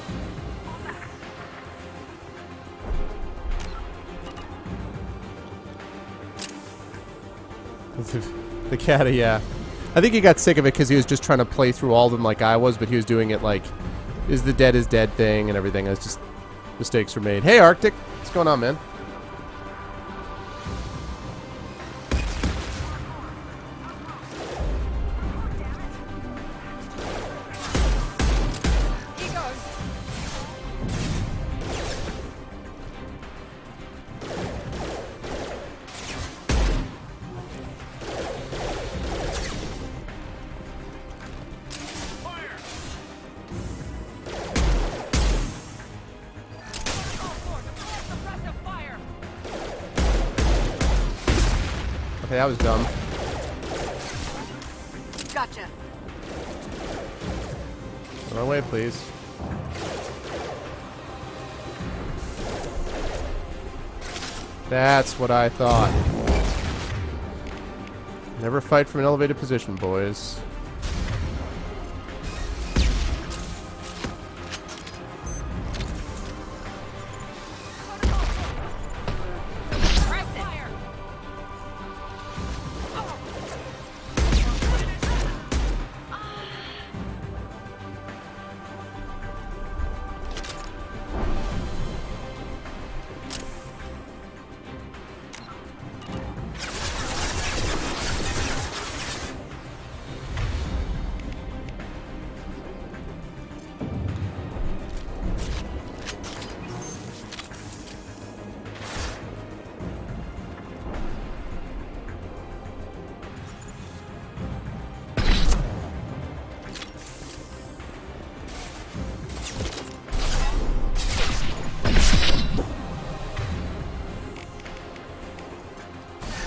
The cat, yeah. I think he got sick of it because he was just trying to play through all of them like I was, but he was doing it like, is dead thing and everything. It's just, mistakes were made. Hey, Arctic. What's going on, man? Here goes. Okay, that was dumb. Gotcha. Run away, please. That's what I thought. Never fight from an elevated position, boys.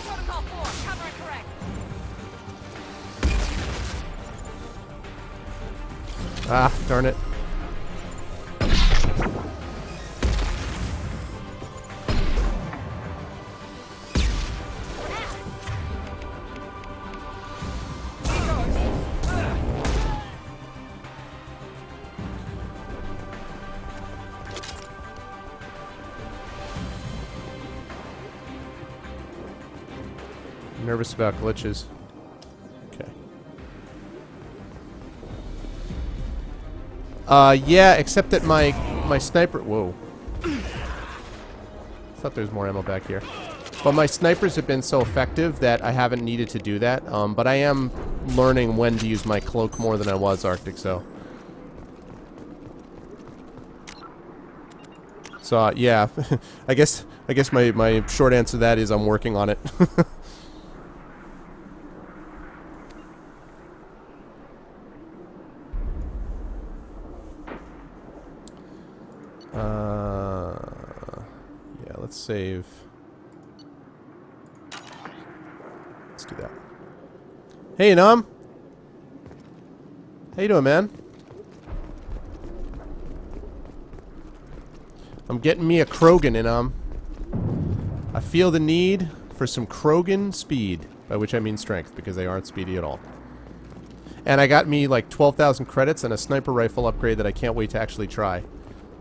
Protocol 4, cover and correct. Ah, darn it. Nervous about glitches. Okay. Yeah, except that my sniper... Whoa. Thought there was more ammo back here. But my snipers have been so effective that I haven't needed to do that. But I am learning when to use my cloak more than I was Arctic, so... So, yeah. I guess my short answer to that is I'm working on it. Yeah, let's save. Let's do that. Hey, Nam. How you doing, man? I'm getting me a Krogan, and I feel the need for some Krogan speed, by which I mean strength, because they aren't speedy at all. And I got me like 12,000 credits and a sniper rifle upgrade that I can't wait to actually try.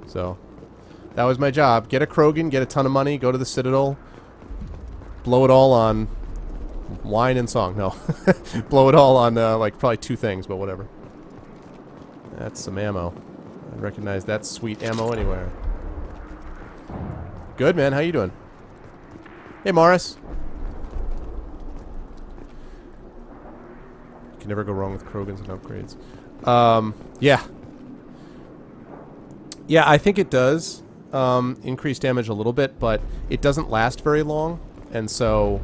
So, that was my job. Get a Krogan, get a ton of money, go to the Citadel, blow it all on wine and song. No. Blow it all on, like, probably 2 things, but whatever. That's some ammo. I recognize that sweet ammo anywhere. Good, man. How you doing? Hey, Morris. You can never go wrong with Krogans and upgrades. Yeah. Yeah, I think it does increase damage a little bit, but it doesn't last very long, and so...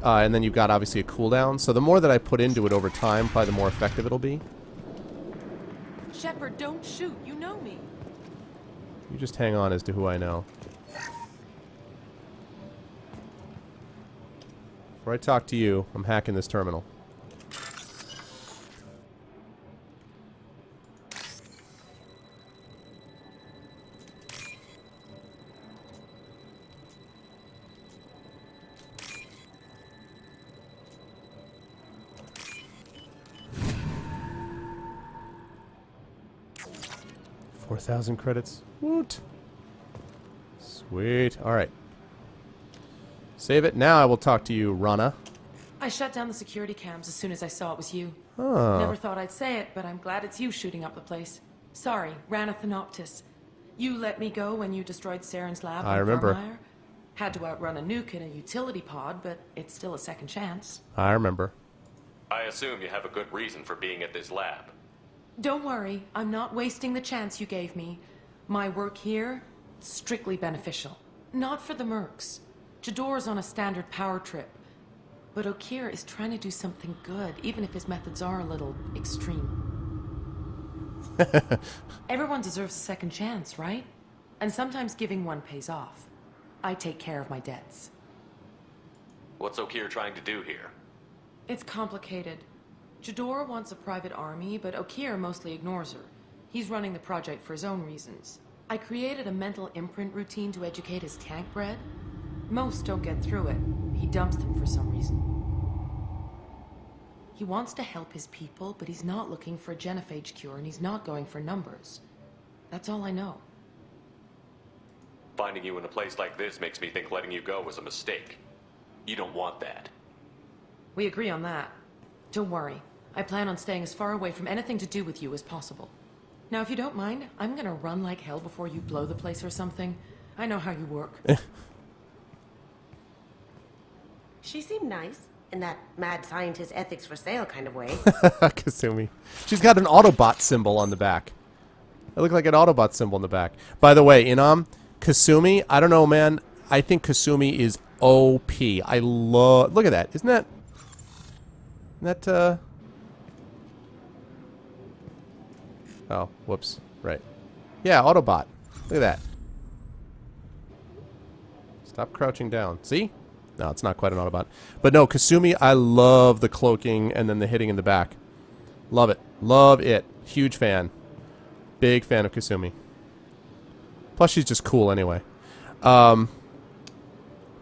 and then you've got, obviously, a cooldown. So the more that I put into it over time, probably the more effective it'll be. Shepard, don't shoot. You know me. You just hang on as to who I know. Before I talk to you, I'm hacking this terminal. $4,000 credits. Woot! Sweet. Alright. Save it. Now I will talk to you, Rana. I shut down the security cams as soon as I saw it was you. Oh. Never thought I'd say it, but I'm glad it's you shooting up the place. Sorry, Ranathanoptis. You let me go when you destroyed Saren's lab. I remember. Farmire. Had to outrun a nuke in a utility pod, but it's still a second chance. I remember. I assume you have a good reason for being at this lab. Don't worry, I'm not wasting the chance you gave me. My work here, strictly beneficial. Not for the mercs. Jador's on a standard power trip. But Okeer is trying to do something good, even if his methods are a little extreme. Everyone deserves a second chance, right? And sometimes giving one pays off. I take care of my debts. What's Okeer trying to do here? It's complicated. Jador wants a private army, but Okeer mostly ignores her. He's running the project for his own reasons. I created a mental imprint routine to educate his tank bred. Most don't get through it. He dumps them for some reason. He wants to help his people, but he's not looking for a genophage cure, and he's not going for numbers. That's all I know. Finding you in a place like this makes me think letting you go was a mistake. You don't want that. We agree on that. Don't worry. I plan on staying as far away from anything to do with you as possible. Now, if you don't mind, I'm gonna run like hell before you blow the place or something. I know how you work. She seemed nice, in that mad scientist ethics for sale kind of way. Kasumi. She's got an Autobot symbol on the back. It looked like an Autobot symbol on the back. By the way, Kasumi, I don't know, man. I think Kasumi is OP. I love... Look at that. Isn't that... Oh, whoops. Right. Yeah, Autobot. Look at that. Stop crouching down. See? No, it's not quite an Autobot. But no, Kasumi, I love the cloaking and then the hitting in the back. Love it. Love it. Huge fan. Big fan of Kasumi. Plus, she's just cool anyway.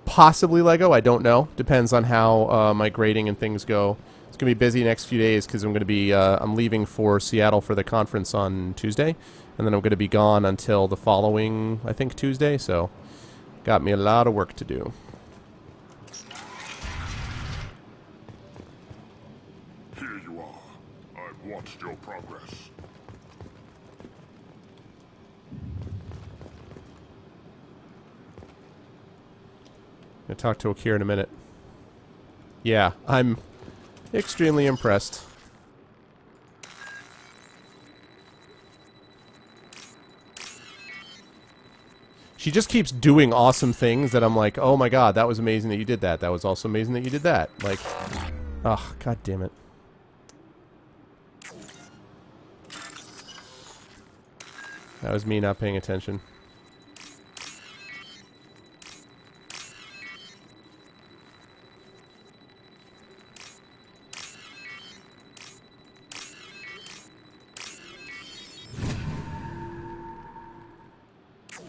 Possibly Lego, I don't know. Depends on how my grading and things go. It's going to be busy next few days because I'm going to be, I'm leaving for Seattle for the conference on Tuesday. And then I'm going to be gone until the following, I think, Tuesday. So, got me a lot of work to do. I'll talk to Akira in a minute. Yeah, I'm extremely impressed. She just keeps doing awesome things that I'm like, oh my god, that was amazing that you did that. That was also amazing that you did that. Like, oh, god damn it. That was me not paying attention.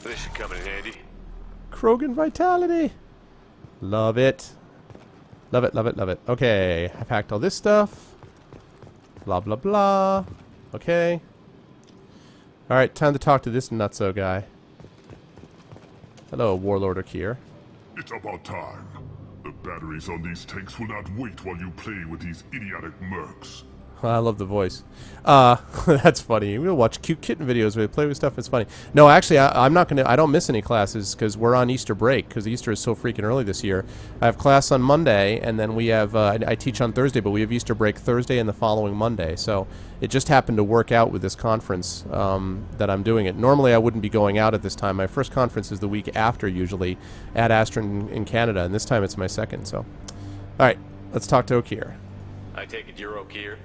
This should come in handy. Krogan vitality. Love it. Love it, love it, love it. Okay, I packed all this stuff. Blah, blah, blah. Okay. Alright, time to talk to this nutso guy. Hello, Warlord Akir. It's about time. The batteries on these tanks will not wait while you play with these idiotic mercs. I love the voice. That's funny. We'll watch cute kitten videos where they play with stuff. It's funny. No, actually, I'm not gonna. I don't miss any classes because we're on Easter break because Easter is so freaking early this year. I have class on Monday, and then we have. I teach on Thursday, but we have Easter break Thursday and the following Monday. So it just happened to work out with this conference that I'm doing it. Normally, I wouldn't be going out at this time. My first conference is the week after, usually at Astra in Canada, and this time it's my second. So, all right, let's talk to Okir. I take it you're Okir?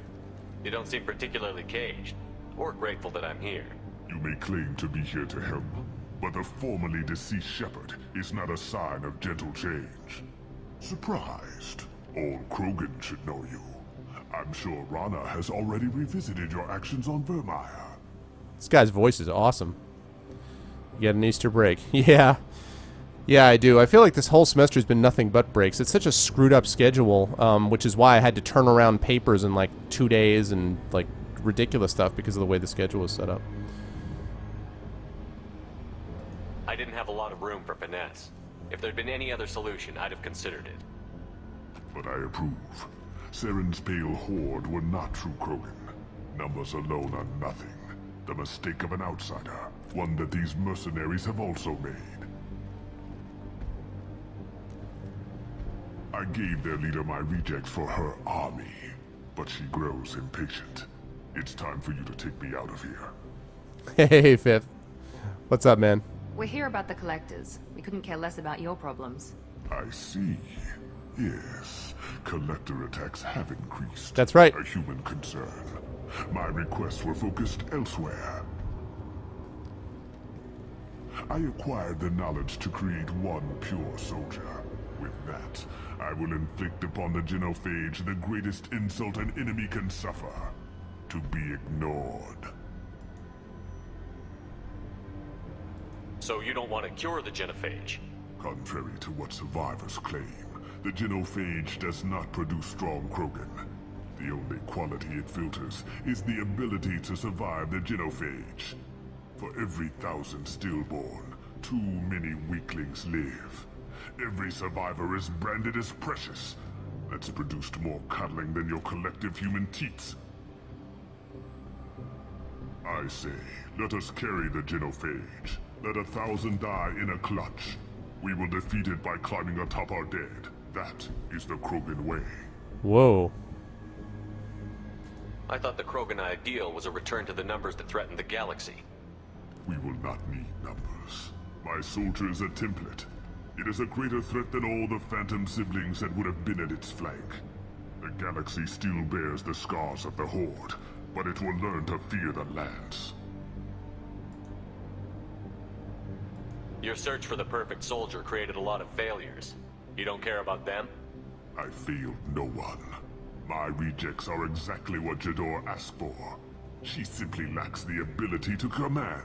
You don't seem particularly caged, or grateful that I'm here. You may claim to be here to help, but the formerly deceased shepherd is not a sign of gentle change. Surprised? All Krogan should know you. I'm sure Rana has already revisited your actions on Vermeer. This guy's voice is awesome. You get an Easter break. Yeah. Yeah, I do. I feel like this whole semester has been nothing but breaks. It's such a screwed up schedule, which is why I had to turn around papers in like 2 days and like ridiculous stuff because of the way the schedule was set up. I didn't have a lot of room for finesse. If there'd been any other solution, I'd have considered it. But I approve. Saren's pale horde were not true Krogan. Numbers alone are nothing. The mistake of an outsider, one that these mercenaries have also made. I gave their leader my rejects for her army, but she grows impatient. It's time for you to take me out of here. Hey, Fifth. What's up, man? We're here about the collectors. We couldn't care less about your problems. I see. Yes, collector attacks have increased. That's right. A human concern. My requests were focused elsewhere. I acquired the knowledge to create one pure soldier. With that, I will inflict upon the genophage the greatest insult an enemy can suffer. To be ignored. So you don't want to cure the genophage? Contrary to what survivors claim, the genophage does not produce strong Krogan. The only quality it filters is the ability to survive the genophage. For every 1,000 stillborn, too many weaklings live. Every survivor is branded as precious. That's produced more cuddling than your collective human teats. I say, let us carry the genophage. Let 1,000 die in a clutch. We will defeat it by climbing atop our dead. That is the Krogan way. Whoa. I thought the Krogan ideal was a return to the numbers that threatened the galaxy. We will not need numbers. My soldier is a template. It is a greater threat than all the Phantom siblings that would have been at its flank. The galaxy still bears the scars of the Horde, but it will learn to fear the Lance. Your search for the perfect soldier created a lot of failures. You don't care about them? I failed no one. My rejects are exactly what Jador asked for. She simply lacks the ability to command.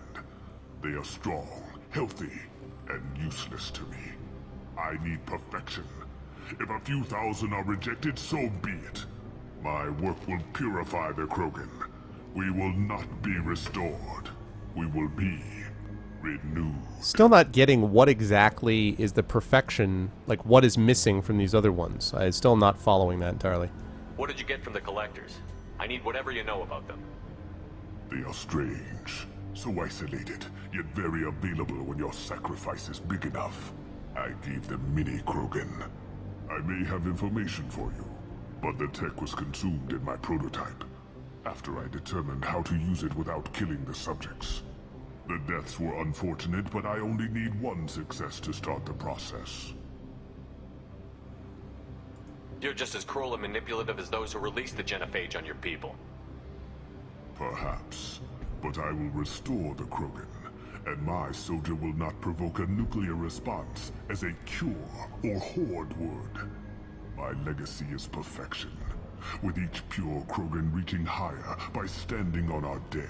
They are strong, healthy, and useless to me. I need perfection. If a few thousand are rejected, so be it. My work will purify the Krogan. We will not be restored. We will be renewed. Still not getting what exactly is the perfection, like what is missing from these other ones. I'm still not following that entirely. What did you get from the collectors? I need whatever you know about them. They are strange. So isolated, yet very available when your sacrifice is big enough. I gave them Mini Krogan. I may have information for you, but the tech was consumed in my prototype, after I determined how to use it without killing the subjects. The deaths were unfortunate, but I only need one success to start the process. You're just as cruel and manipulative as those who released the genophage on your people. Perhaps, but I will restore the Krogan, and my soldier will not provoke a nuclear response as a cure or horde would. My legacy is perfection, with each pure Krogan reaching higher by standing on our dead.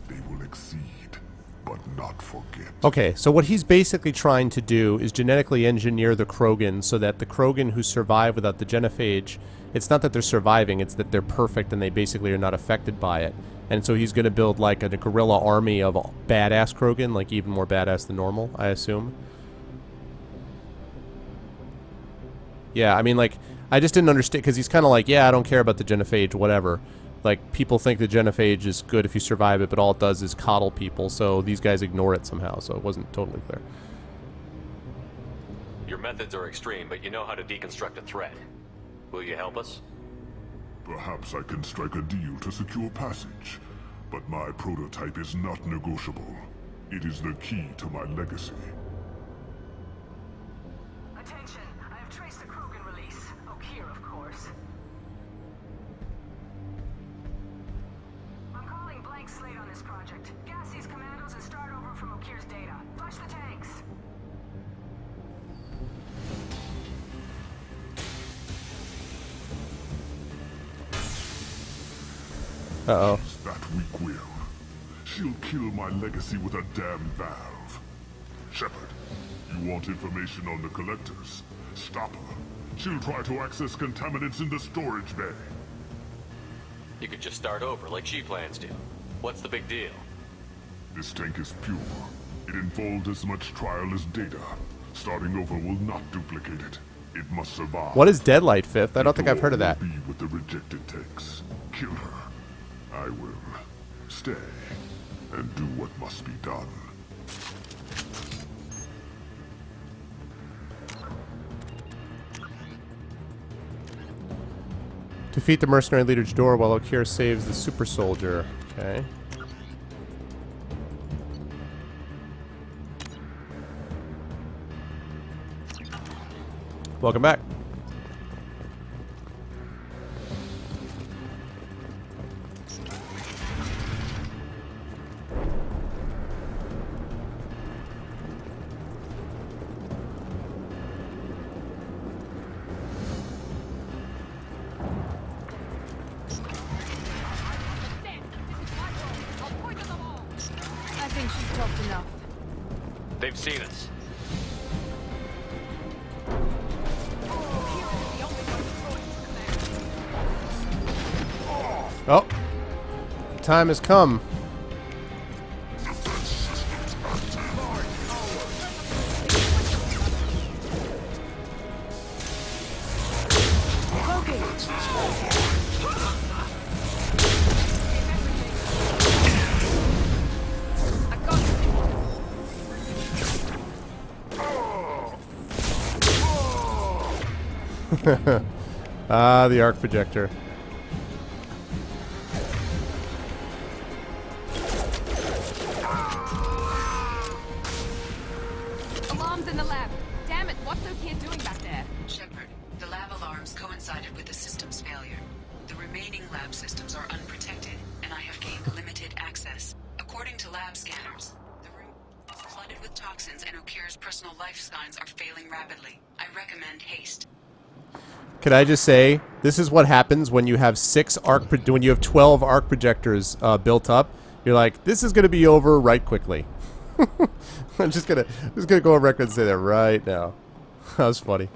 They will exceed, but not forget. Okay, so what he's basically trying to do is genetically engineer the Krogan so that the Krogan who survive without the genophage, it's not that they're surviving, it's that they're perfect and they basically are not affected by it. And so he's going to build like a guerrilla army of badass Krogan, like even more badass than normal, I assume. Yeah, I mean, like, I just didn't understand, because he's kind of like, yeah, I don't care about the genophage, whatever. Like, people think the genophage is good if you survive it, but all it does is coddle people, so these guys ignore it somehow, so it wasn't totally clear. Your methods are extreme, but you know how to deconstruct a threat. Will you help us? Perhaps I can strike a deal to secure passage, but my prototype is not negotiable. It is the key to my legacy. Attention, I have traced the Krogan release. Okier, of course. I'm calling blank slate on this project. Gas these commandos and start over from Okier's data. Flush the tanks. Uh-oh. That weak will. She'll kill my legacy with a damn valve. Shepard, you want information on the collectors? Stop her. She'll try to access contaminants in the storage bay. You could just start over like she plans to. What's the big deal? This tank is pure. It involved as much trial as data. Starting over will not duplicate it. It must survive. What is Deadlight, Fifth? I don't think I've heard of that. Be with the rejected tanks. Kill her. I will stay and do what must be done. Defeat the mercenary leader Jador while Okier saves the super soldier. Okay. Welcome back. I think she's talked enough. They've seen us. Oh. Time has come. Ah, the arc projector. Alarms in the lab. Damn it, what's Okier doing back there? Shepard, the lab alarms coincided with the system's failure. The remaining lab systems are unprotected, and I have gained limited access. According to lab scanners, the room is flooded with toxins and Okir's personal life signs are failing rapidly. I recommend haste. Could I just say, this is what happens when you have 12 arc projectors built up. You're like, this is gonna be over right quickly. I'm just gonna go on record and say that right now. That was funny.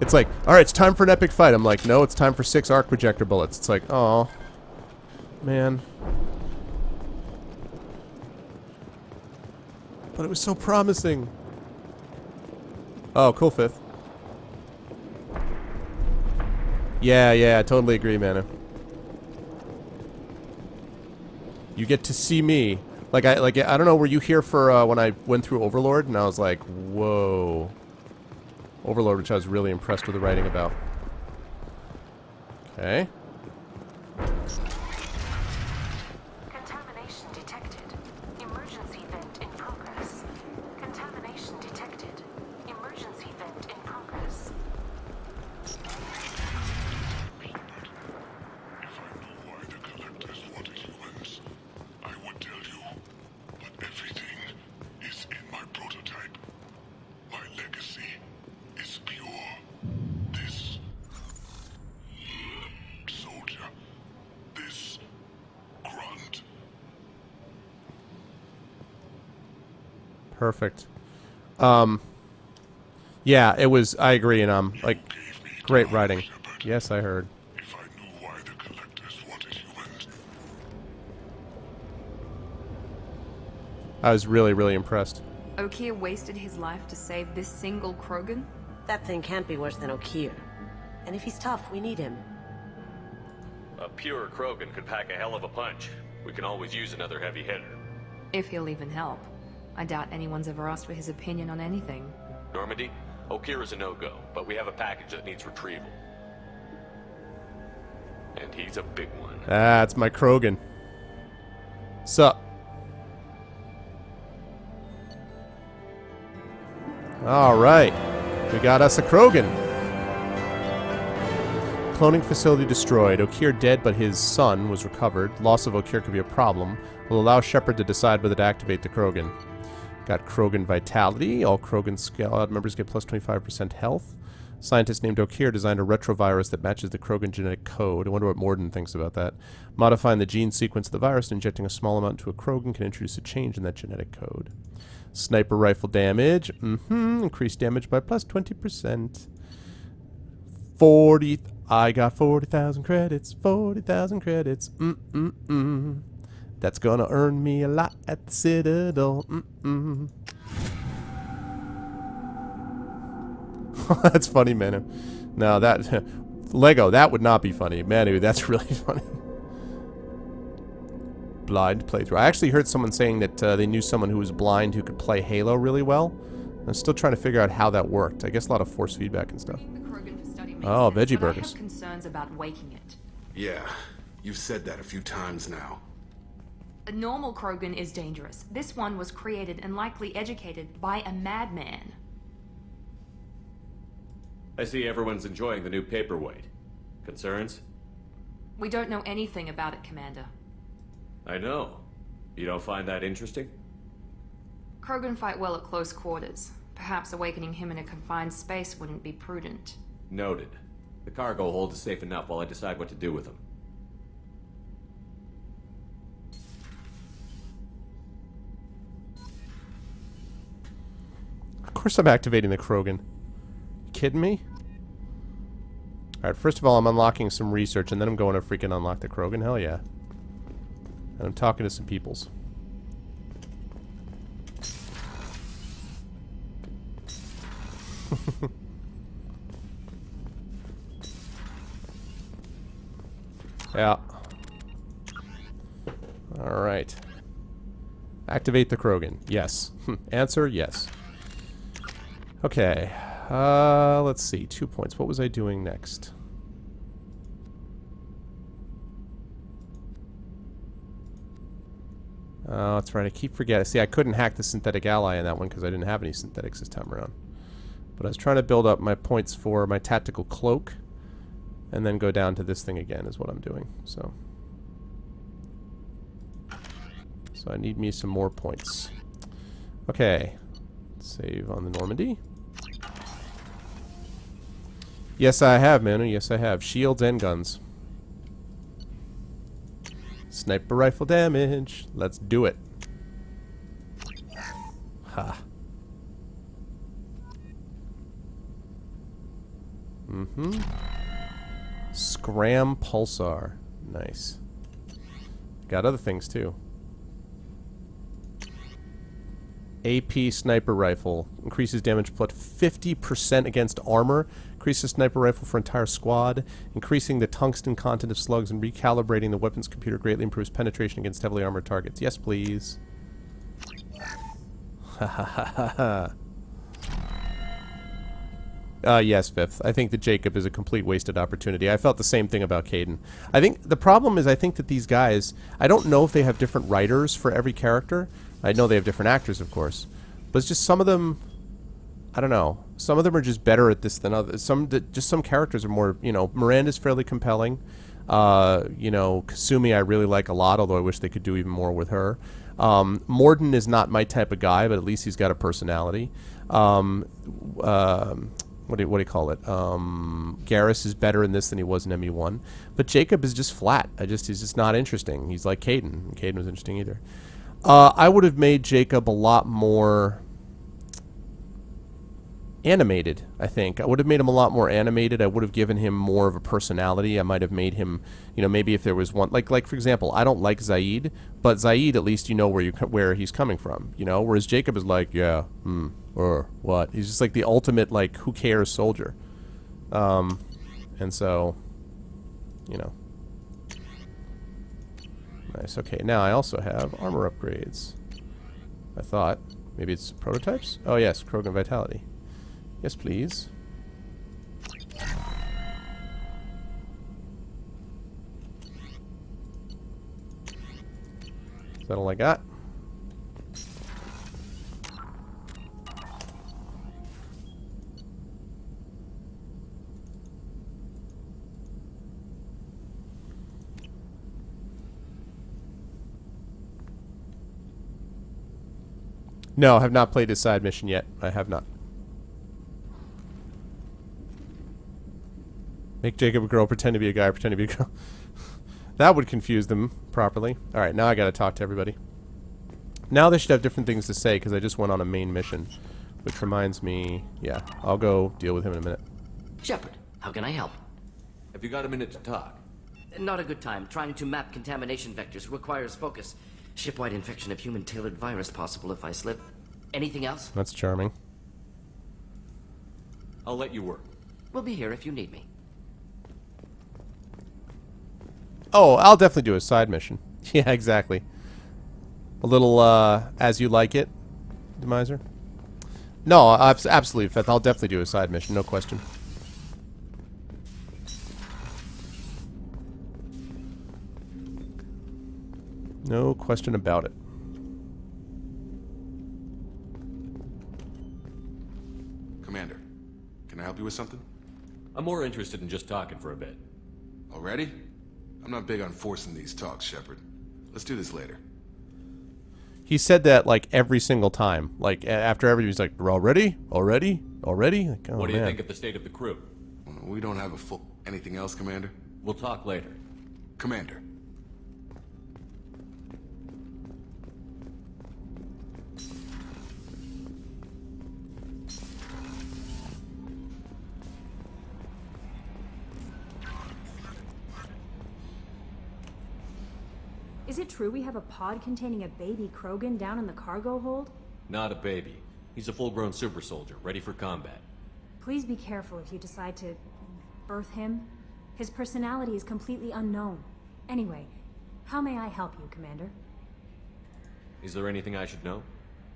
It's like, alright, it's time for an epic fight. I'm like, no, it's time for 6 arc projector bullets. It's like, oh man. But it was so promising. Oh, cool, Fifth. Yeah, I totally agree, man. You get to see me. Like I don't know. Were you here for when I went through Overlord and I was like, whoa. Overlord, which I was really impressed with the writing about. Okay. Contamination detected. Emergency vent in progress. Contamination detected. Emergency vent in progress. If I knew why the collectors wanted humans, I would tell you. But everything is in my prototype. My legacy is pure. This soldier, this grunt. Perfect. Yeah, it was. I agree, and like, great writing. Yes, I heard. If I knew why the collectors wanted humans, I was really, really impressed. Okier wasted his life to save this single Krogan? That thing can't be worse than Okier. And if he's tough, we need him. A pure Krogan could pack a hell of a punch. We can always use another heavy hitter. If he'll even help. I doubt anyone's ever asked for his opinion on anything. Normandy, Okier is a no-go, but we have a package that needs retrieval. And he's a big one. That's my Krogan. Sup? Alright. We got us a Krogan. Cloning facility destroyed. Okier dead, but his son was recovered. Loss of Okier could be a problem. Will allow Shepard to decide whether to activate the Krogan. Got Krogan Vitality. All Krogan squad members get plus 25% health. Scientist named Okier designed a retrovirus that matches the Krogan genetic code. I wonder what Morden thinks about that. Modifying the gene sequence of the virus and injecting a small amount into a Krogan can introduce a change in that genetic code. Sniper rifle damage. Increased damage by plus 20%. 40... I got 40,000 credits. 40,000 credits. That's gonna earn me a lot at the Citadel. That's funny, Manu. No, that... Lego, that would not be funny. Manu, that's really funny. Blind playthrough. I actually heard someone saying that they knew someone who was blind who could play Halo really well. I'm still trying to figure out how that worked. I guess a lot of force feedback and stuff. Oh, veggie burgers. I have concerns about waking it. Yeah, you've said that a few times now. A normal Krogan is dangerous. This one was created and likely educated by a madman. I see everyone's enjoying the new paperweight. Concerns? We don't know anything about it, Commander. I know. You don't find that interesting? Krogan fight well at close quarters. Perhaps awakening him in a confined space wouldn't be prudent. Noted. The cargo hold is safe enough while I decide what to do with them. Of course I'm activating the Krogan. You kidding me? Alright, first of all, I'm unlocking some research, and then I'm going to freaking unlock the Krogan. Hell yeah. And I'm talking to some peoples. Yeah. Alright. Activate the Krogan. Yes. Answer, yes. Okay. Let's see. 2 points. What was I doing next? Oh, that's right. I keep forgetting. See, I couldn't hack the synthetic ally in that one because I didn't have any synthetics this time around. But I was trying to build up my points for my tactical cloak. And then go down to this thing again is what I'm doing. So I need me some more points. Okay. Save on the Normandy. Yes, I have, Manu. Yes, I have. Shields and guns. Sniper rifle damage. Let's do it. Ha. Scram Pulsar. Nice. Got other things too. AP Sniper Rifle. Increases damage plus 50% against armor. Increases Sniper Rifle for entire squad. Increasing the tungsten content of slugs and recalibrating the weapons computer greatly improves penetration against heavily armored targets. Yes, please. Ha ha ha ha ha. Yes, Fifth. I think that Jacob is a complete wasted opportunity. I felt the same thing about Caden. I think the problem is I think that these guys, I don't know if they have different writers for every character. I know they have different actors, of course. But it's just some of them, I don't know. Some of them are just better at this than others. Some characters are more, you know, Miranda's fairly compelling. You know, Kasumi I really like a lot, although I wish they could do even more with her. Morden is not my type of guy, but at least he's got a personality. What do you call it? Garrus is better in this than he was in ME1. But Jacob is just flat. He's just not interesting. He's like Caden. Caden was interesting either. I would have made Jacob a lot more animated, I think. I would have made him a lot more animated. I would have given him more of a personality. I might have made him, you know, maybe if there was one, like for example, I don't like Zaid, but Zaid, at least you know where he's coming from, you know, whereas Jacob is like, yeah, or what? He's just like the ultimate, like, who cares soldier. And so, you know. Nice. Okay, now I also have armor upgrades. I thought. Maybe it's prototypes? Oh, yes, Krogan Vitality. Yes, please. Is that all I got? No, I have not played his side mission yet. I have not. Make Jacob a girl, pretend to be a guy, pretend to be a girl. That would confuse them properly. Alright, now I gotta talk to everybody. Now they should have different things to say, because I just went on a main mission. Which reminds me... Yeah, I'll go deal with him in a minute. Shepard, how can I help? Have you got a minute to talk? Not a good time. Trying to map contamination vectors requires focus. Shipwide infection of human-tailored virus possible if I slip. Anything else? That's charming. I'll let you work. We'll be here if you need me. Oh, I'll definitely do a side mission. Yeah, exactly. A little, as you like it, Demiser. No, absolutely, Feth. I'll definitely do a side mission, no question. No question about it. Commander, can I help you with something? I'm more interested in just talking for a bit. Already? I'm not big on forcing these talks, Shepard. Let's do this later. He said that, like, every single time. Like, after every, he's like, already? Already? Already? Like, oh, what do you man. think of the state of the crew? We don't have a full... Anything else, Commander? We'll talk later. Commander. Is it true we have a pod containing a baby Krogan down in the cargo hold? Not a baby. He's a full-grown super soldier, ready for combat. Please be careful if you decide to birth him. His personality is completely unknown. Anyway, how may I help you, Commander? Is there anything I should know?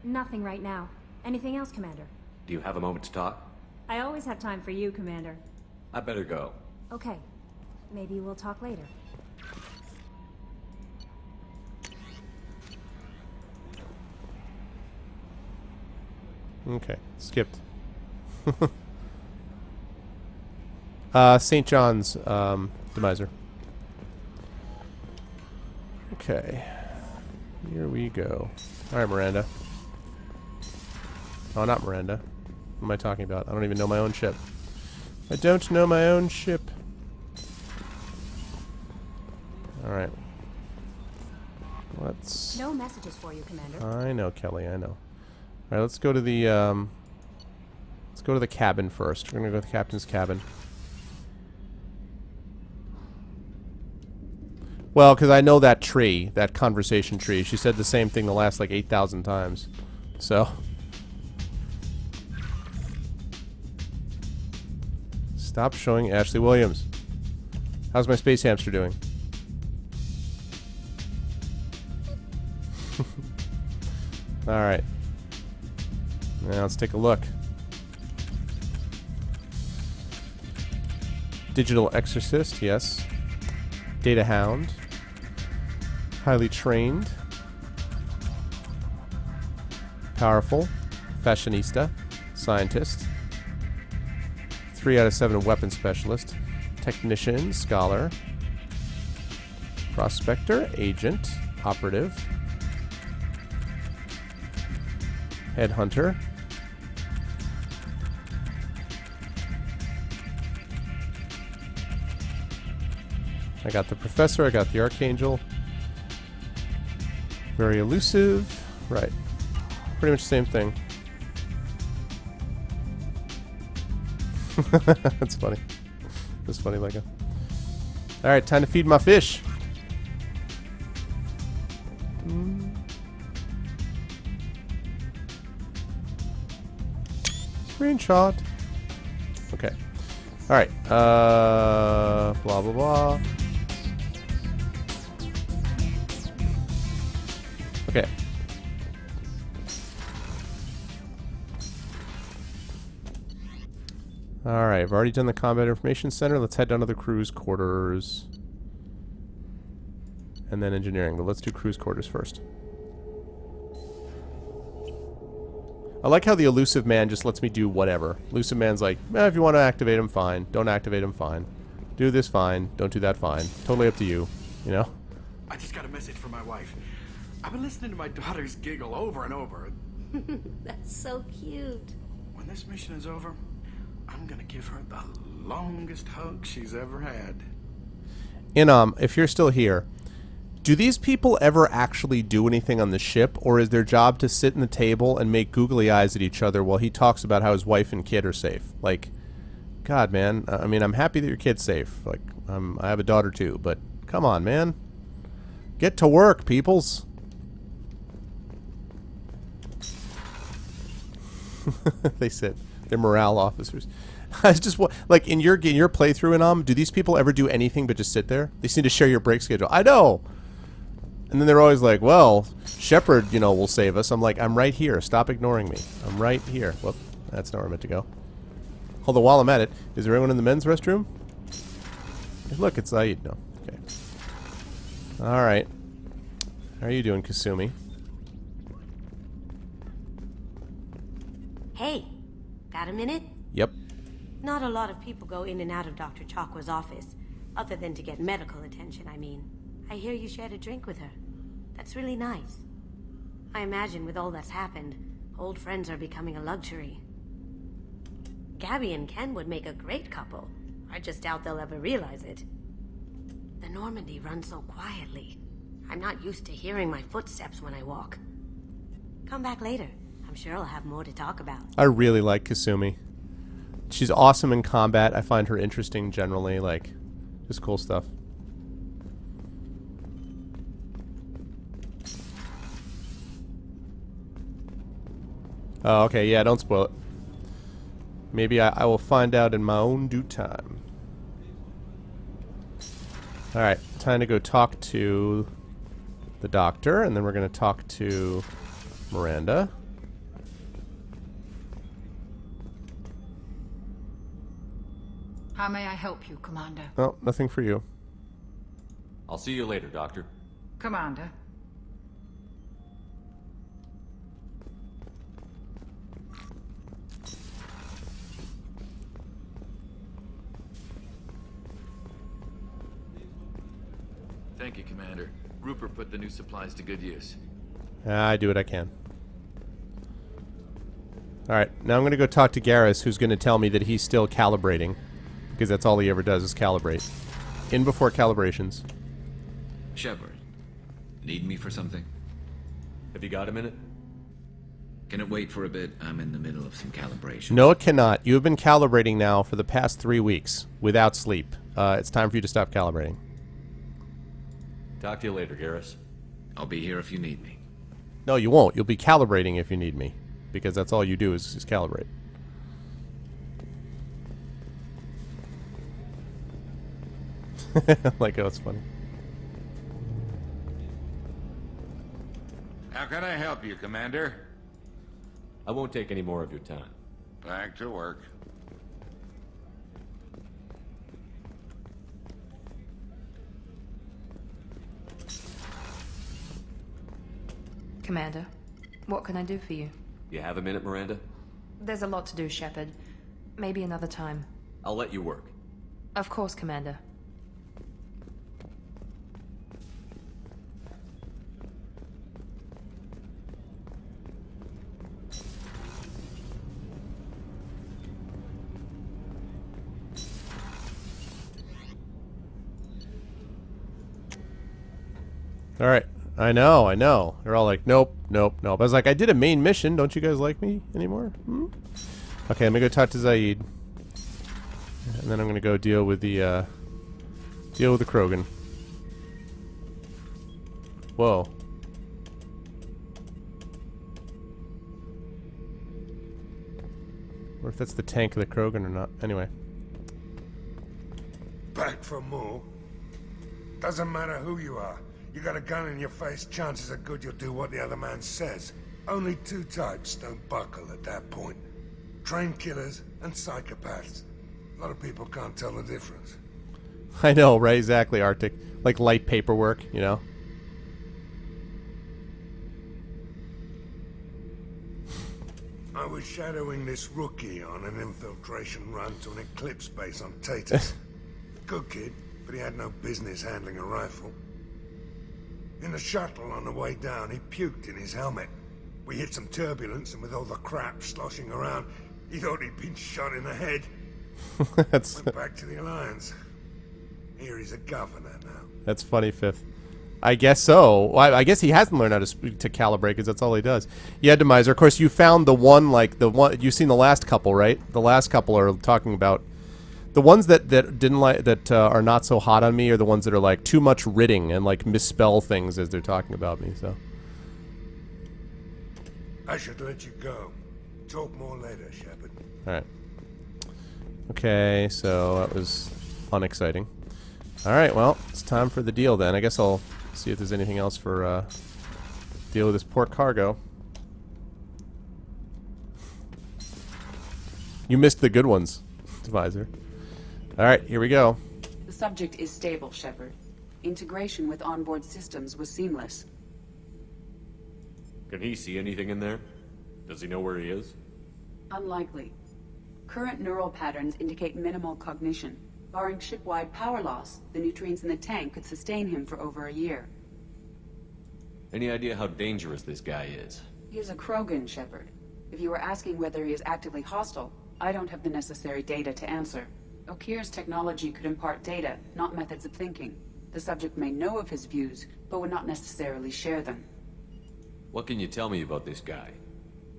Nothing right now. Anything else, Commander? Do you have a moment to talk? I always have time for you, Commander. I better go. Okay. Maybe we'll talk later. Okay, skipped. St. John's, Demiser. Okay. Here we go. Alright, Miranda. Oh, not Miranda. What am I talking about? I don't even know my own ship. I don't know my own ship. Alright. Let's... No messages for you, Commander. I know, Kelly, I know. Alright, let's go to the, let's go to the cabin first. We're gonna go to the captain's cabin. Well, because I know that tree, that conversation tree. She said the same thing the last, like, 8,000 times. So... Stop showing Ashley Williams. How's my space hamster doing? Alright. Now let's take a look. Digital Exorcist, yes. Data Hound. Highly trained. Powerful. Fashionista. Scientist. 3 out of 7 weapon specialist. Technician. Scholar. Prospector. Agent. Operative. Headhunter. I got the Professor, I got the Archangel. Very elusive. Right. Pretty much the same thing. That's funny. That's funny, Lego. Alright, time to feed my fish. Screenshot. Okay. Alright. Blah, blah, blah. Okay. Alright, I've already done the Combat Information Center. Let's head down to the crew's quarters. And then engineering, but let's do crew's quarters first. I like how the elusive man just lets me do whatever. Elusive man's like, if you want to activate him, fine. Don't activate him, fine. Do this, fine. Don't do that, fine. Totally up to you, you know? I just got a message from my wife. I've been listening to my daughters giggle over and over. That's so cute. When this mission is over, I'm gonna give her the longest hug she's ever had. And if you're still here, do these people ever actually do anything on the ship, or is their job to sit in the table and make googly eyes at each other while he talks about how his wife and kid are safe? Like, God, man. I mean, I'm happy that your kid's safe. Like, I have a daughter too, but come on, man. Get to work, peoples. They said they're morale officers. I just like in your playthrough in do these people ever do anything but just sit there? They seem to share your break schedule. I know. And then they're always like, well, Shepard, will save us. I'm like, I'm right here. Stop ignoring me. I'm right here. Whoop. That's not where I'm meant to go. Although while I'm at it, is there anyone in the men's restroom? Hey, look, it's Zaid. No. Okay. Alright. How are you doing, Kasumi? Hey, got a minute? Yep. Not a lot of people go in and out of Dr. Chakwa's office, other than to get medical attention, I mean. I hear you shared a drink with her. That's really nice. I imagine with all that's happened, old friends are becoming a luxury. Gabby and Ken would make a great couple. I just doubt they'll ever realize it. The Normandy runs so quietly. I'm not used to hearing my footsteps when I walk. Come back later. I'm sure I'll have more to talk about. I really like Kasumi. She's awesome in combat. I find her interesting generally. Like, just cool stuff. Oh, okay. Yeah, don't spoil it. Maybe I will find out in my own due time. Alright, time to go talk to the doctor, and then we're going to talk to Miranda. How may I help you, Commander? Oh, nothing for you. I'll see you later, Doctor. Commander. Thank you, Commander. Rupert put the new supplies to good use. I do what I can. Alright, now I'm going to go talk to Garrus, who's going to tell me that he's still calibrating. Because that's all he ever does is calibrate. In before calibrations. Shepard, need me for something? Have you got a minute? Can it wait for a bit? I'm in the middle of some calibration. No, it cannot. You have been calibrating now for the past 3 weeks without sleep. It's time for you to stop calibrating. Talk to you later, Garrus. I'll be here if you need me. No, you won't. You'll be calibrating if you need me. Because that's all you do is calibrate. Like, oh, it's funny. How can I help you, Commander? I won't take any more of your time. Back to work. Commander, what can I do for you? You have a minute, Miranda? There's a lot to do, Shepard. Maybe another time. I'll let you work. Of course, Commander. Alright. I know. They're all like, nope, nope, nope. I was like, I did a main mission. Don't you guys like me anymore? Hmm? Okay, I'm gonna go talk to Zaid. And then I'm gonna go deal with the Krogan. Whoa. Or if that's the tank of the Krogan or not. Anyway. Back for more? Doesn't matter who you are. You got a gun in your face, chances are good you'll do what the other man says. Only two types don't buckle at that point. Trained killers and psychopaths. A lot of people can't tell the difference. I know, right? Exactly, Arctic. Like light paperwork, you know? I was shadowing this rookie on an infiltration run to an Eclipse base on Tatus. Good kid, but he had no business handling a rifle. In the shuttle on the way down, he puked in his helmet. We hit some turbulence, and with all the crap sloshing around, he thought he'd been shot in the head. Went back to the Alliance. Here he's a governor now. That's funny, Fifth. I guess so. Well, I guess he hasn't learned how to calibrate, because that's all he does. Yeah, Demiser. Of course, you found the one, like, the one... You've seen the last couple, right? The last couple are talking about... The ones that didn't like are not so hot on me are the ones that are like too much ridding and like misspell things as they're talking about me. So I should let you go. Talk more later, Shepard. All right. Okay, so that was unexciting. All right, well, it's time for the deal then. I guess I'll see if there's anything else for deal with this poor cargo. You missed the good ones, Advisor. Alright, here we go. The subject is stable, Shepard. Integration with onboard systems was seamless. Can he see anything in there? Does he know where he is? Unlikely. Current neural patterns indicate minimal cognition. Barring ship-wide power loss, the nutrients in the tank could sustain him for over a year. Any idea how dangerous this guy is? He is a Krogan, Shepard. If you were asking whether he is actively hostile, I don't have the necessary data to answer. Okir's technology could impart data, not methods of thinking. The subject may know of his views, but would not necessarily share them. What can you tell me about this guy?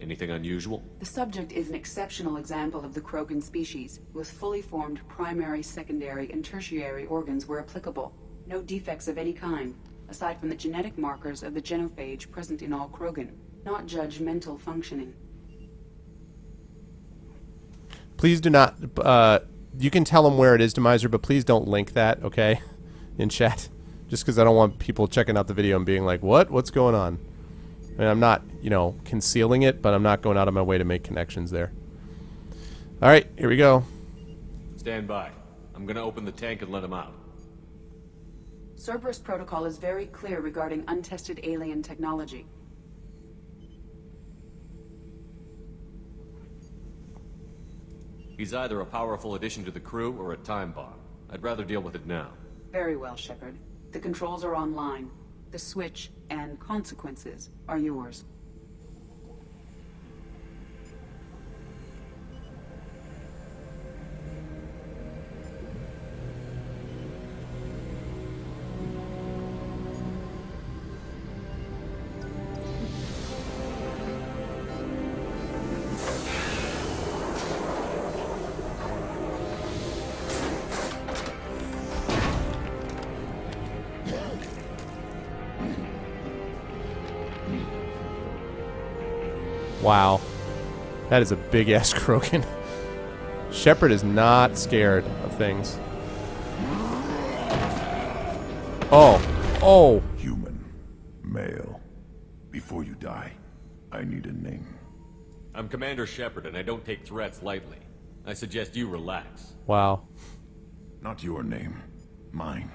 Anything unusual? The subject is an exceptional example of the Krogan species, with fully formed primary, secondary, and tertiary organs where applicable. No defects of any kind, aside from the genetic markers of the genophage present in all Krogan. Not judge mental functioning. Please do not... you can tell him where it is, Demiser, but please don't link that, okay? In chat. Just because I don't want people checking out the video and being like, what? What's going on? I mean, I'm not, you know, concealing it, but I'm not going out of my way to make connections there. Alright, here we go. Stand by. I'm gonna open the tank and let him out. Cerberus protocol is very clear regarding untested alien technology. He's either a powerful addition to the crew or a time bomb. I'd rather deal with it now. Very well, Shepard. The controls are online. The switch and consequences are yours. Wow. That is a big-ass Krogan. Shepard is not scared of things. Oh. Oh. Human. Male. Before you die, I need a name. I'm Commander Shepard, and I don't take threats lightly. I suggest you relax. Wow. Not your name. Mine.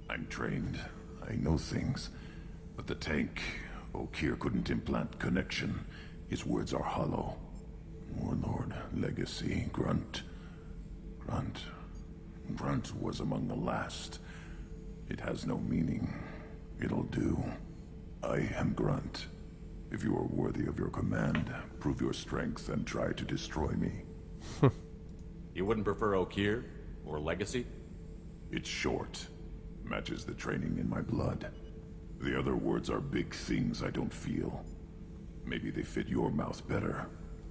I'm trained. I know things. But the tank, Okeer couldn't implant connection. His words are hollow. Warlord, Legacy, Grunt. Grunt was among the last. It has no meaning. It'll do. I am Grunt. If you are worthy of your command, prove your strength and try to destroy me. You wouldn't prefer Okeer? Or Legacy? It's short. Matches the training in my blood. The other words are big things I don't feel. Maybe they fit your mouth better.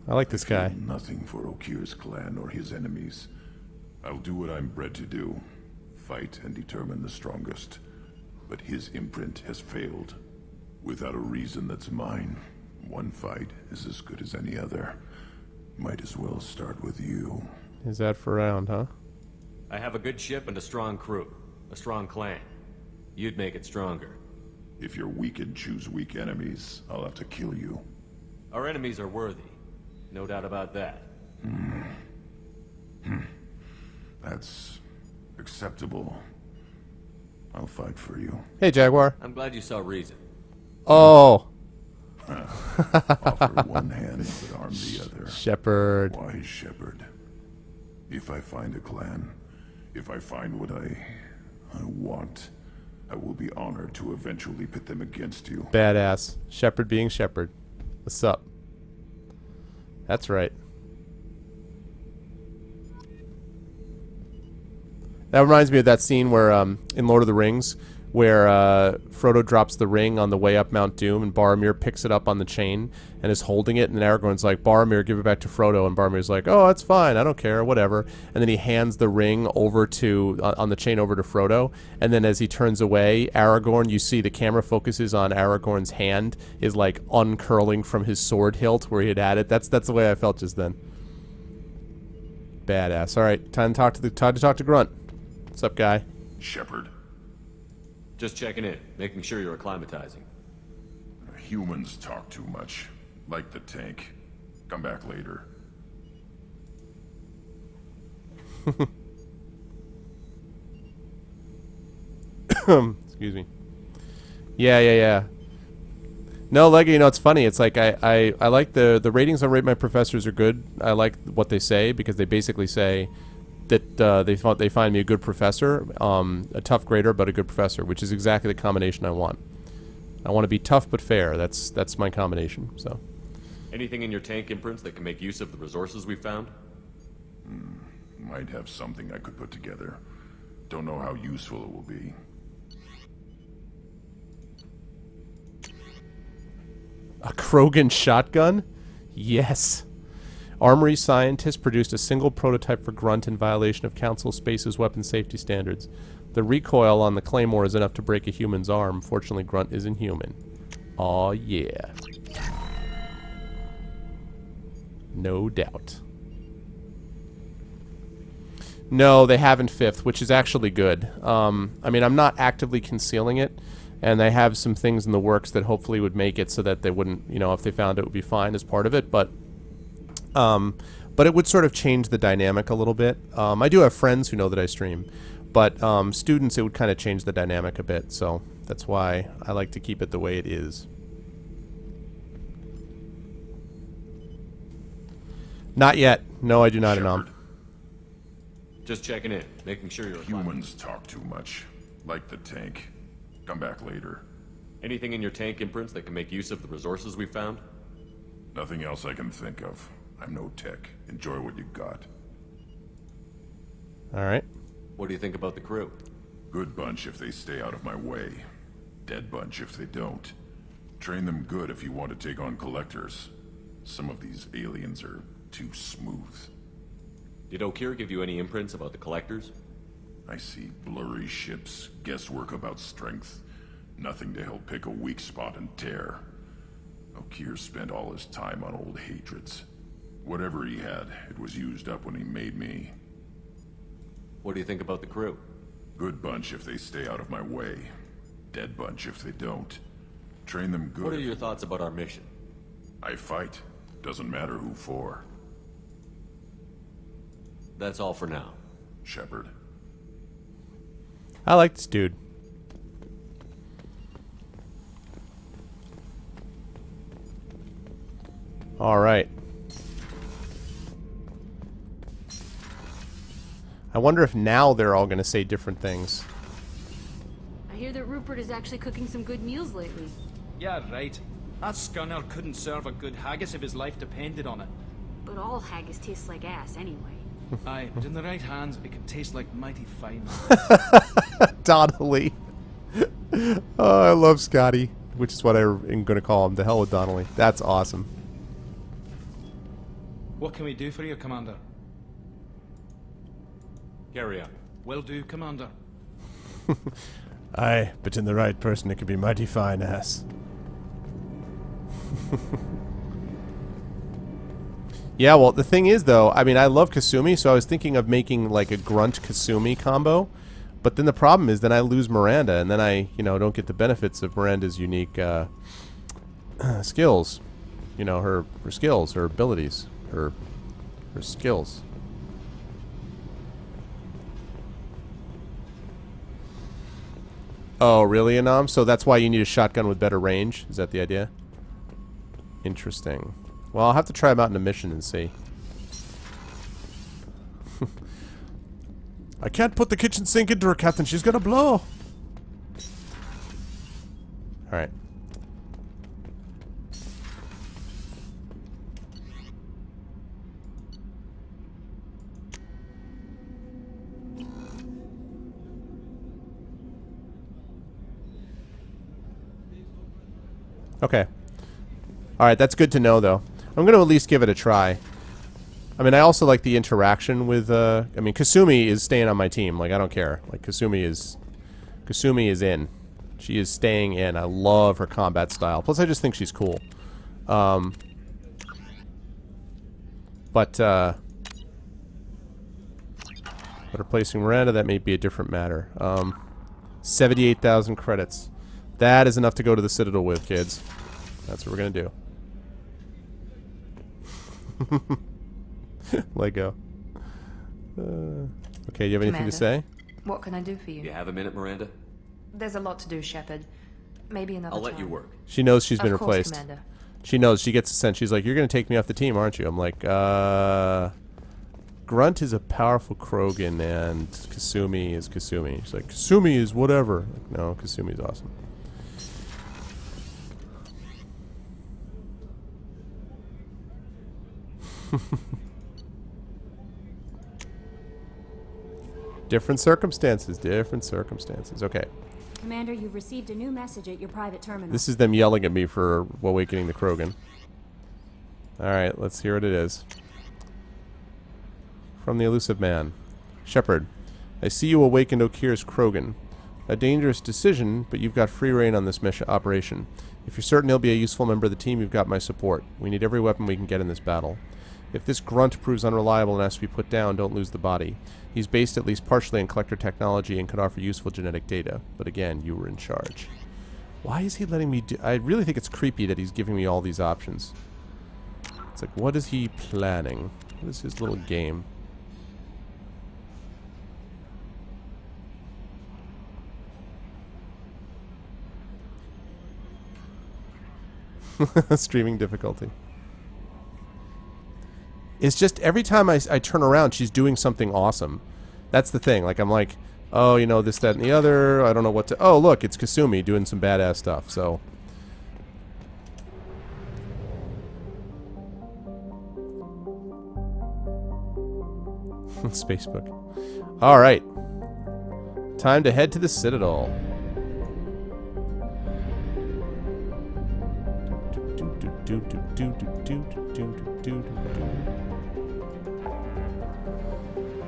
I like this guy. Nothing for Okeer's clan or his enemies. I'll do what I'm bred to do. Fight and determine the strongest. But his imprint has failed. Without a reason that's mine. One fight is as good as any other. Might as well start with you. Is that for round, huh? I have a good ship and a strong crew. A strong clan. You'd make it stronger. If you're weak and choose weak enemies, I'll have to kill you. Our enemies are worthy. No doubt about that. That's acceptable. I'll fight for you. Hey, Jaguar. I'm glad you saw reason. Oh. Offer one hand, but arm the other. Shepard. Why Shepard? If I find a clan, if I find what I want, I will be honored to eventually pit them against you. Badass. Shepard being Shepard. What's up? That's right. That reminds me of that scene where, in Lord of the Rings, where Frodo drops the ring on the way up Mount Doom, and Boromir picks it up on the chain and is holding it, and Aragorn's like, Boromir, give it back to Frodo, and Boromir's like, oh, that's fine, I don't care, whatever. And then he hands the ring over to, on the chain over to Frodo, and then as he turns away, Aragorn, you see the camera focuses on Aragorn's hand, is like uncurling from his sword hilt where he had it. That's the way I felt just then. Badass. Alright, time to talk to Grunt. What's up, guy? Shepard. Just checking in, making sure you're acclimatizing. Humans talk too much. Like the tank. Come back later. Excuse me. Yeah. No, Lego, you know, it's funny. It's like I like the ratings I rate my professors are good. I like what they say because they basically say that they find me a good professor, a tough grader but a good professor, which is exactly the combination I want. I want to be tough but fair. That's my combination. So. Anything in your tank imprints that can make use of the resources we found? Might have something I could put together. Don't know how useful it will be. A Krogan shotgun? Yes. Armory scientists produced a single prototype for Grunt in violation of Council Space's weapon safety standards. The recoil on the Claymore is enough to break a human's arm. Fortunately, Grunt isn't human. Aw, yeah. No doubt. No, they haven't fifth, which is actually good. I mean, I'm not actively concealing it, and they have some things in the works that hopefully would make it so that they wouldn't, you know, if they found it would be fine as part of it, but it would sort of change the dynamic a little bit. I do have friends who know that I stream, but students, it would kind of change the dynamic a bit, so that's why I like to keep it the way it is. Not yet. No, I do not, Anam. Just checking in, making sure you're Humans talk too much. Like the tank. Come back later. Anything in your tank imprints that can make use of the resources we found? Nothing else I can think of. I'm no tech. Enjoy what you got. Alright. What do you think about the crew? Good bunch if they stay out of my way. Dead bunch if they don't. Train them good if you want to take on collectors. Some of these aliens are too smooth. Did Okeer give you any imprints about the collectors? I see blurry ships, guesswork about strength. Nothing to help pick a weak spot and tear. Okeer spent all his time on old hatreds. Whatever he had, it was used up when he made me. What do you think about the crew? Good bunch if they stay out of my way. Dead bunch if they don't. Train them good. What are your thoughts about our mission? I fight. Doesn't matter who for. That's all for now. Shepard. I like this dude. All right. I wonder if now they're all going to say different things. I hear that Rupert is actually cooking some good meals lately. Yeah, right. That scunner couldn't serve a good haggis if his life depended on it. But all haggis tastes like ass anyway. Aye, but in the right hands, it can taste like mighty fine. Donnelly. Oh, I love Scotty, which is what I'm going to call him. The hell with Donnelly. That's awesome. What can we do for you, Commander? Carry on. Will do, Commander. Aye, but in the right person, it could be mighty fine ass. Yeah, well, the thing is, though, I mean, I love Kasumi, so I was thinking of making, like, a Grunt Kasumi combo. But then the problem is, then I lose Miranda, and then I, you know, don't get the benefits of Miranda's unique skills. You know, her skills, her abilities, her skills. Oh, really, Anam? So that's why you need a shotgun with better range? Is that the idea? Interesting. Well, I'll have to try them out in a mission and see. I can't put the kitchen sink into her, Captain. She's gonna blow. Alright. Okay. Alright, that's good to know, though. I'm going to at least give it a try. I mean, I also like the interaction with, I mean, Kasumi is staying on my team. Like, I don't care. Like, Kasumi is in. She is staying in. I love her combat style. Plus, I just think she's cool. But replacing Miranda, that may be a different matter. 78,000 credits. That is enough to go to the Citadel with, kids. That's what we're going to do. Lego. Okay, you have anything Commander, to say? What can I do for you? You have a minute, Miranda? There's a lot to do, Shepard. Maybe another I'll time. let you work. She knows she's been Of course, replaced. Commander. She knows. She gets a sense. She's like, you're going to take me off the team, aren't you? I'm like, Grunt is a powerful Krogan, and Kasumi is Kasumi. She's like, Kasumi is whatever. Like, no, Kasumi's awesome. Different circumstances. Different circumstances. Okay. Commander, you've received a new message at your private terminal. This is them yelling at me for awakening the Krogan. Alright, let's hear what it is. From the elusive man. Shepard, I see you awakened Okir's Krogan. A dangerous decision, but you've got free reign on this mission operation. If you're certain he'll be a useful member of the team, you've got my support. We need every weapon we can get in this battle. If this grunt proves unreliable and has to be put down, don't lose the body. He's based at least partially in collector technology and could offer useful genetic data. But again, you were in charge. Why is he letting me do... I really think it's creepy that he's giving me all these options. It's like, what is he planning? What is his little game? Streaming difficulty. It's just every time I turn around, she's doing something awesome. That's the thing. Like, I'm like, oh, you know, this, that, and the other. I don't know what to... Oh, look, it's Kasumi doing some badass stuff, so... Spacebook. Alright. Time to head to the Citadel.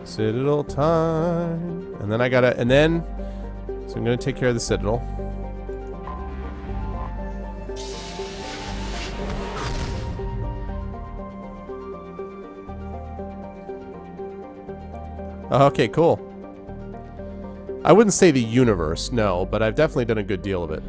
Citadel time. And then I gotta... And then... So I'm gonna take care of the Citadel. Okay, cool. I wouldn't say the universe, no, but I've definitely done a good deal of it.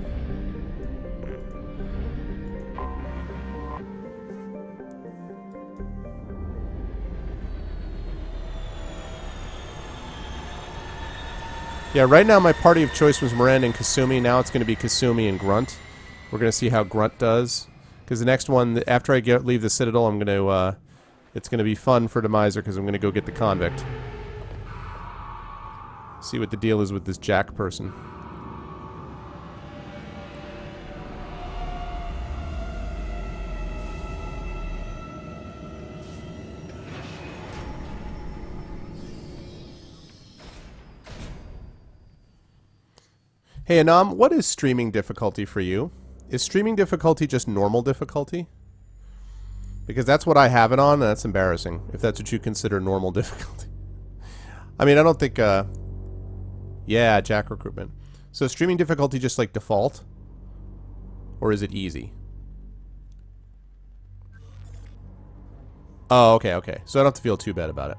Yeah, right now my party of choice was Miranda and Kasumi. Now it's going to be Kasumi and Grunt. We're going to see how Grunt does. Because the next one, after I leave the Citadel, I'm going to... it's going to be fun for Demiser because I'm going to go get the convict. See what the deal is with this Jack person. Hey, Anam, what is streaming difficulty for you? Is streaming difficulty just normal difficulty? Because that's what I have it on, and that's embarrassing, if that's what you consider normal difficulty. I mean, I don't think, yeah, Jack recruitment. So streaming difficulty just like default? Or is it easy? Oh, okay, okay. So I don't have to feel too bad about it.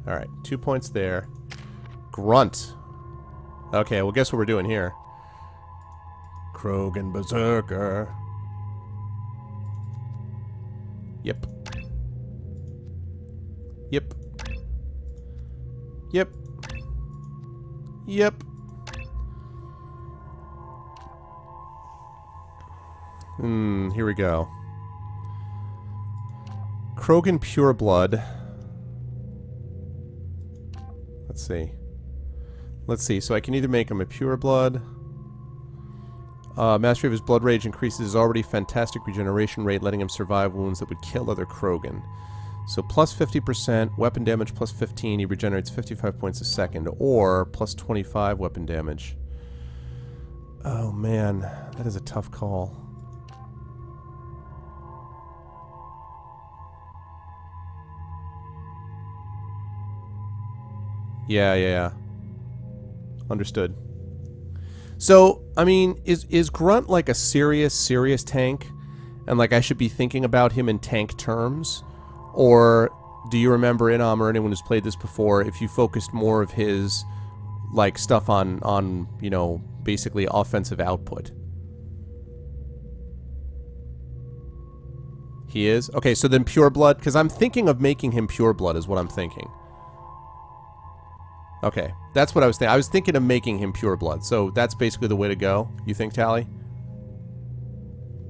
Alright, 2 points there. Grunt. Okay, well guess what we're doing here. Krogan Berserker. Yep. Yep. Yep. Yep. Here we go. Krogan Pureblood. Let's see. Let's see. So I can either make him a pureblood. Mastery of his blood rage increases his already fantastic regeneration rate, letting him survive wounds that would kill other Krogan. So plus 50%, weapon damage plus 15, he regenerates 55 points a second, or plus 25 weapon damage. Oh man, that is a tough call. Yeah. Understood. So, I mean, is Grunt like a serious tank? And like I should be thinking about him in tank terms? Or do you remember Inam or anyone who's played this before, if you focused more of his like stuff on, you know, basically offensive output? He is? Okay, so then Pureblood, because I'm thinking of making him Pureblood is what I'm thinking. Okay, that's what I was thinking. I was thinking of making him pureblood, so that's basically the way to go. You think, Tally?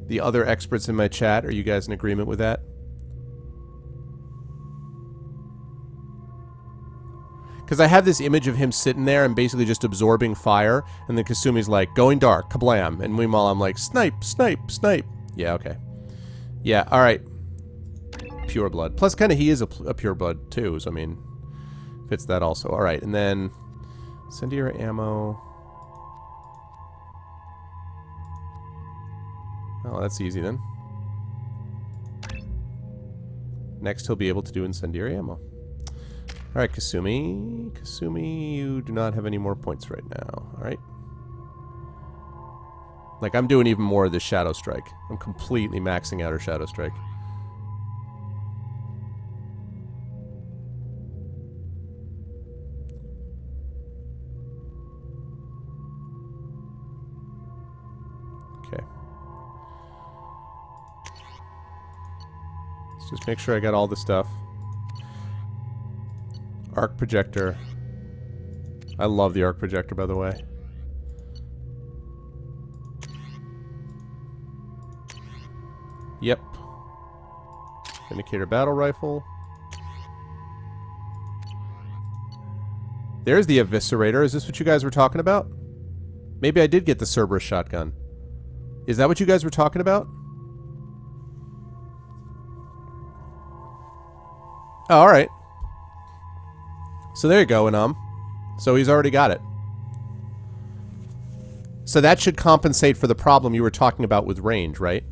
The other experts in my chat, are you guys in agreement with that? Because I have this image of him sitting there and basically just absorbing fire, and then Kasumi's like, going dark, kablam, and meanwhile I'm like, snipe, snipe, snipe. Yeah, okay. Yeah, alright. Pureblood. Plus, kind of he is a pureblood, too, so I mean... fits that also. Alright, and then incendiary ammo. Oh, that's easy then. Next he'll be able to do incendiary ammo. Alright, Kasumi. Kasumi, you do not have any more points right now. Alright. Like, I'm doing even more of this Shadow Strike. I'm completely maxing out her Shadow Strike. Just make sure I got all the stuff. Arc projector. I love the arc projector, by the way. Yep. Indicator battle rifle. There's the eviscerator. Is this what you guys were talking about? Maybe I did get the Cerberus shotgun. Is that what you guys were talking about? Oh, alright. So there you go, Inam. So he's already got it. So that should compensate for the problem you were talking about with range, right?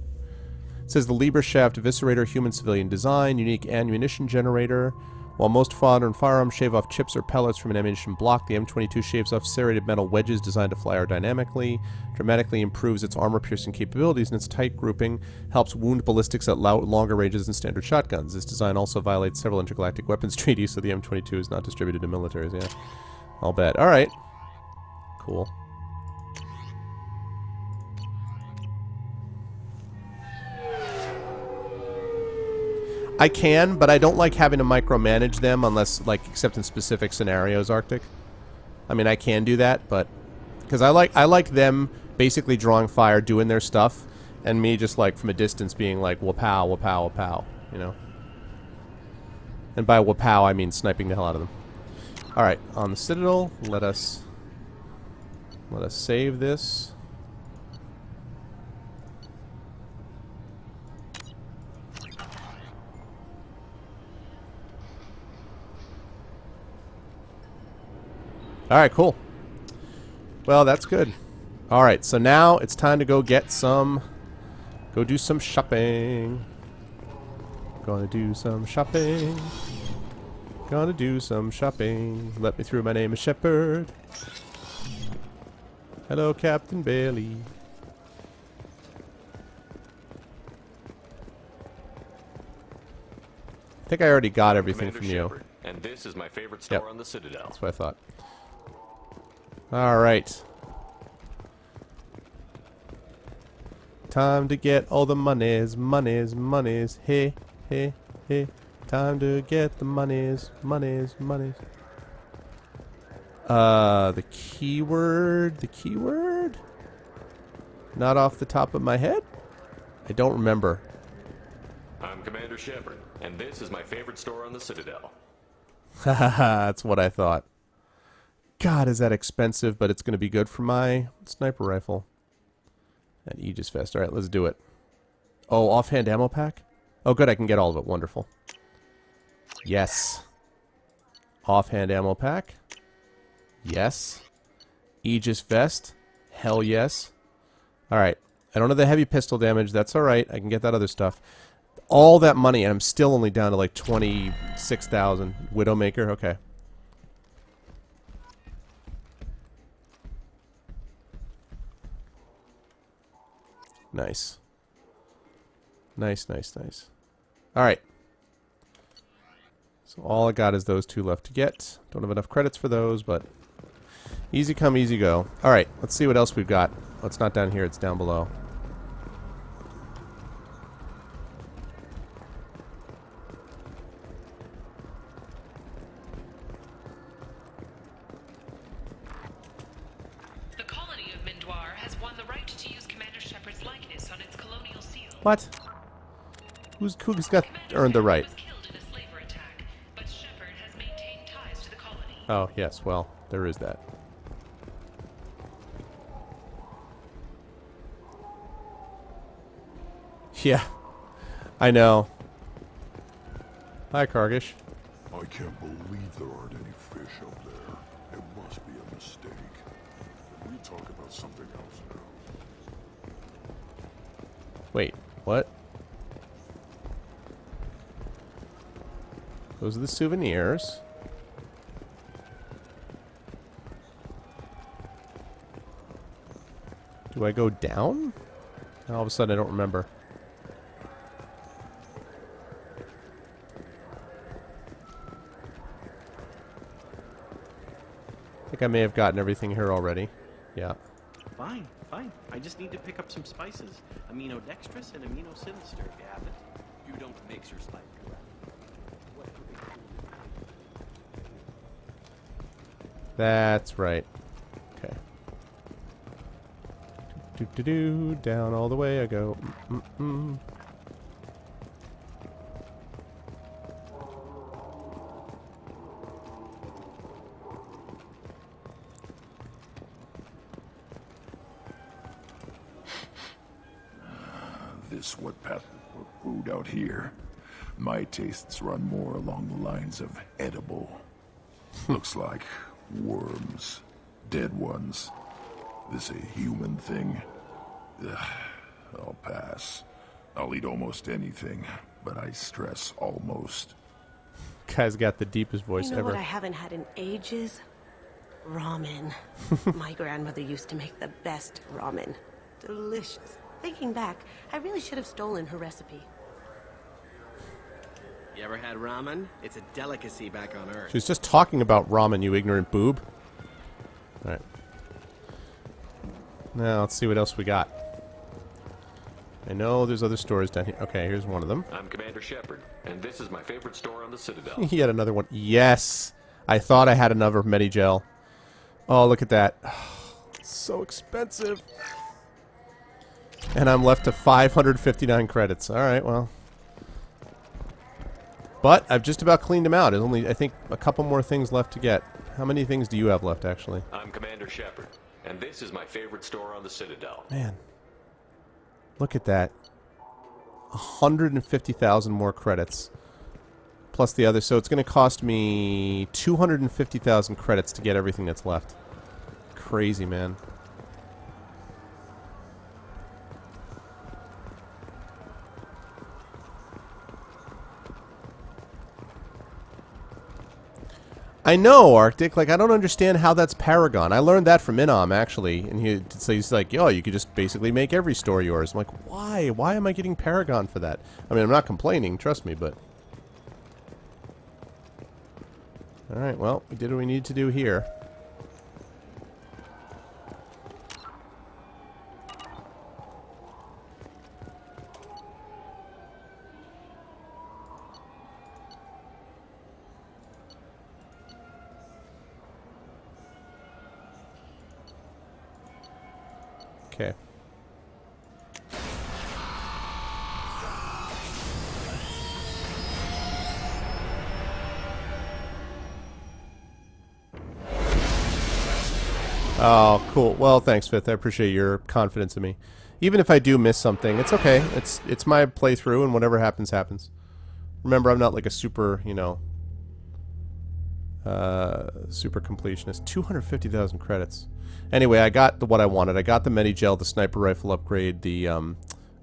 It says the Libra Shaft Eviscerator, human civilian design, unique ammunition generator. While most modern firearms shave off chips or pellets from an ammunition block, the M22 shaves off serrated metal wedges designed to fly aerodynamically, dramatically improves its armor-piercing capabilities, and its tight grouping helps wound ballistics at longer ranges than standard shotguns. This design also violates several intergalactic weapons treaties, so the M22 is not distributed to militaries. Yeah, I'll bet. All right. Cool. I can, but I don't like having to micromanage them unless, like, except in specific scenarios, Arctic. I mean, I can do that, but... Because I like them basically drawing fire, doing their stuff, and me just, like, from a distance being like, wapow, wapow, wapow, you know? And by wapow, I mean sniping the hell out of them. Alright, on the Citadel, let us save this. Alright, cool. Well, that's good. Alright, so now it's time to go get some... Go do some shopping. Gonna do some shopping. Gonna do some shopping. Let me through, my name is Shepard. Hello, Captain Bailey. I think I already got everything Commander from you. Shepard, and this is my favorite store on the Citadel. That's what I thought. Alright. Time to get all the monies, monies, monies. Hey, hey, hey. Time to get the monies, monies, monies. The keyword? Not off the top of my head? I don't remember. I'm Commander Shepard, and this is my favorite store on the Citadel. Haha, that's what I thought. God, is that expensive, but it's going to be good for my sniper rifle. And Aegis Vest. Alright, let's do it. Oh, offhand ammo pack? Oh, good, I can get all of it. Wonderful. Yes. Offhand ammo pack? Yes. Aegis Vest? Hell yes. Alright. I don't have the heavy pistol damage. That's alright. I can get that other stuff. All that money, and I'm still only down to like 26,000. Widowmaker? Okay. Nice. Nice, nice, nice. Alright. So all I got is those two left to get. Don't have enough credits for those, but easy come, easy go. Alright, let's see what else we've got. Oh, it's not down here, it's down below. The colony of Mindoir has won the right to use Commander Shepard's likeness on its colonial seal. What? Who's got earned the right? Oh, yes, well, there is that. Yeah, I know. Hi, Kargish. I can't believe there aren't any fish up there. It must be a mistake. We talk about something else now. Wait, what? Those are the souvenirs. Do I go down? All of a sudden, I don't remember. I think I may have gotten everything here already. Yeah. Fine, fine. I just need to pick up some spices. Aminodextrous and aminosinister if you have it. You don't mix your spice. That's right. Okay. Do down all the way I go. This what path food out here. My tastes run more along the lines of edible. Looks like worms. Dead ones. This a human thing? Ugh, I'll pass. I'll eat almost anything, but I stress almost. Guy's got the deepest voice You know ever. what I haven't had in ages? Ramen. My grandmother used to make the best ramen. Delicious. Thinking back, I really should have stolen her recipe. You ever had ramen? It's a delicacy back on Earth. She was just talking about ramen, you ignorant boob. Alright. Now, let's see what else we got. I know there's other stores down here. Okay, here's one of them. I'm Commander Shepard, and this is my favorite store on the Citadel. He had another one. Yes! I thought I had another Medigel. Oh, look at that. It's so expensive. And I'm left to 559 credits. Alright, well. But I've just about cleaned them out. There's only, I think, a couple more things left to get. How many things do you have left, actually? I'm Commander Shepard, and this is my favorite store on the Citadel. Man. Look at that. 150,000 more credits. Plus the other. So it's going to cost me 250,000 credits to get everything that's left. Crazy, man. I know, Arctic. Like, I don't understand how that's Paragon. I learned that from Inom, actually. And he's like, yo, you could just basically make every store yours. I'm like, why? Why am I getting Paragon for that? I mean, I'm not complaining, trust me, but... Alright, well, we did what we needed to do here. Okay. Oh, cool. Well, thanks, Fifth. I appreciate your confidence in me. Even if I do miss something, it's okay. It's my playthrough, and whatever happens, happens. Remember, I'm not like a super, you know, super completionist. 250,000 credits. Anyway, I got what I wanted. I got the Medigel, the sniper rifle upgrade, the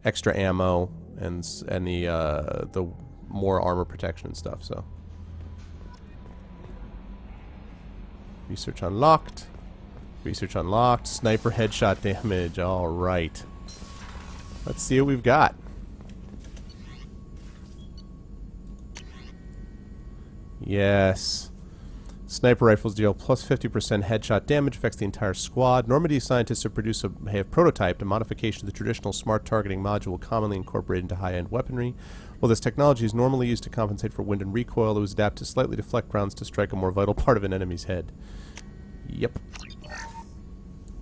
extra ammo, and the more armor protection and stuff. So, research unlocked. Research unlocked. Sniper headshot damage. All right. Let's see what we've got. Yes. Sniper rifles deal plus 50% headshot damage, affects the entire squad. Normandy scientists have prototyped a modification of the traditional smart targeting module commonly incorporated into high-end weaponry. While this technology is normally used to compensate for wind and recoil, it was adapted to slightly deflect rounds to strike a more vital part of an enemy's head. Yep.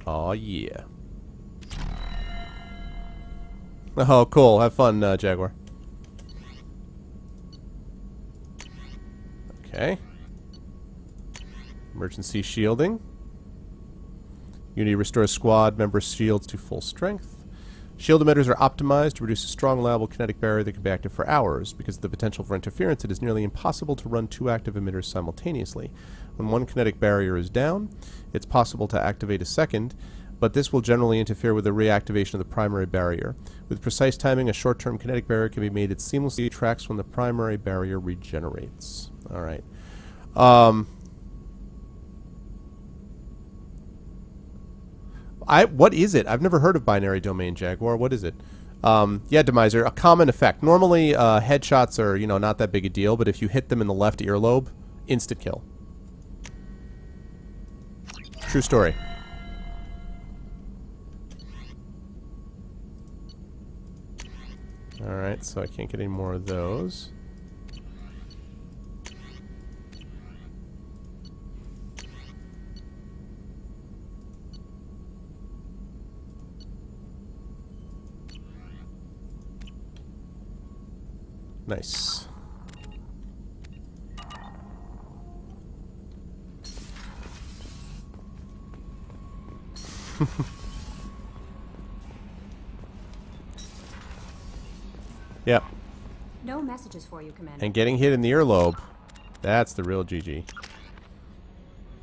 Aw, yeah. Oh, cool. Have fun, Jaguar. Okay. Emergency shielding. Unity restores squad members' shields to full strength. Shield emitters are optimized to produce a strong, reliable kinetic barrier that can be active for hours. Because of the potential for interference, it is nearly impossible to run two active emitters simultaneously. When one kinetic barrier is down, it's possible to activate a second, but this will generally interfere with the reactivation of the primary barrier. With precise timing, a short-term kinetic barrier can be made that seamlessly tracks when the primary barrier regenerates. Alright. What is it? I've never heard of binary domain, Jaguar. What is it? Yeah, Demiser, a common effect. Normally, headshots are, you know, not that big a deal, but if you hit them in the left earlobe, instant kill. True story. Alright, so I can't get any more of those. Nice. Yep. No messages for you, Commander. And getting hit in the earlobe, that's the real GG.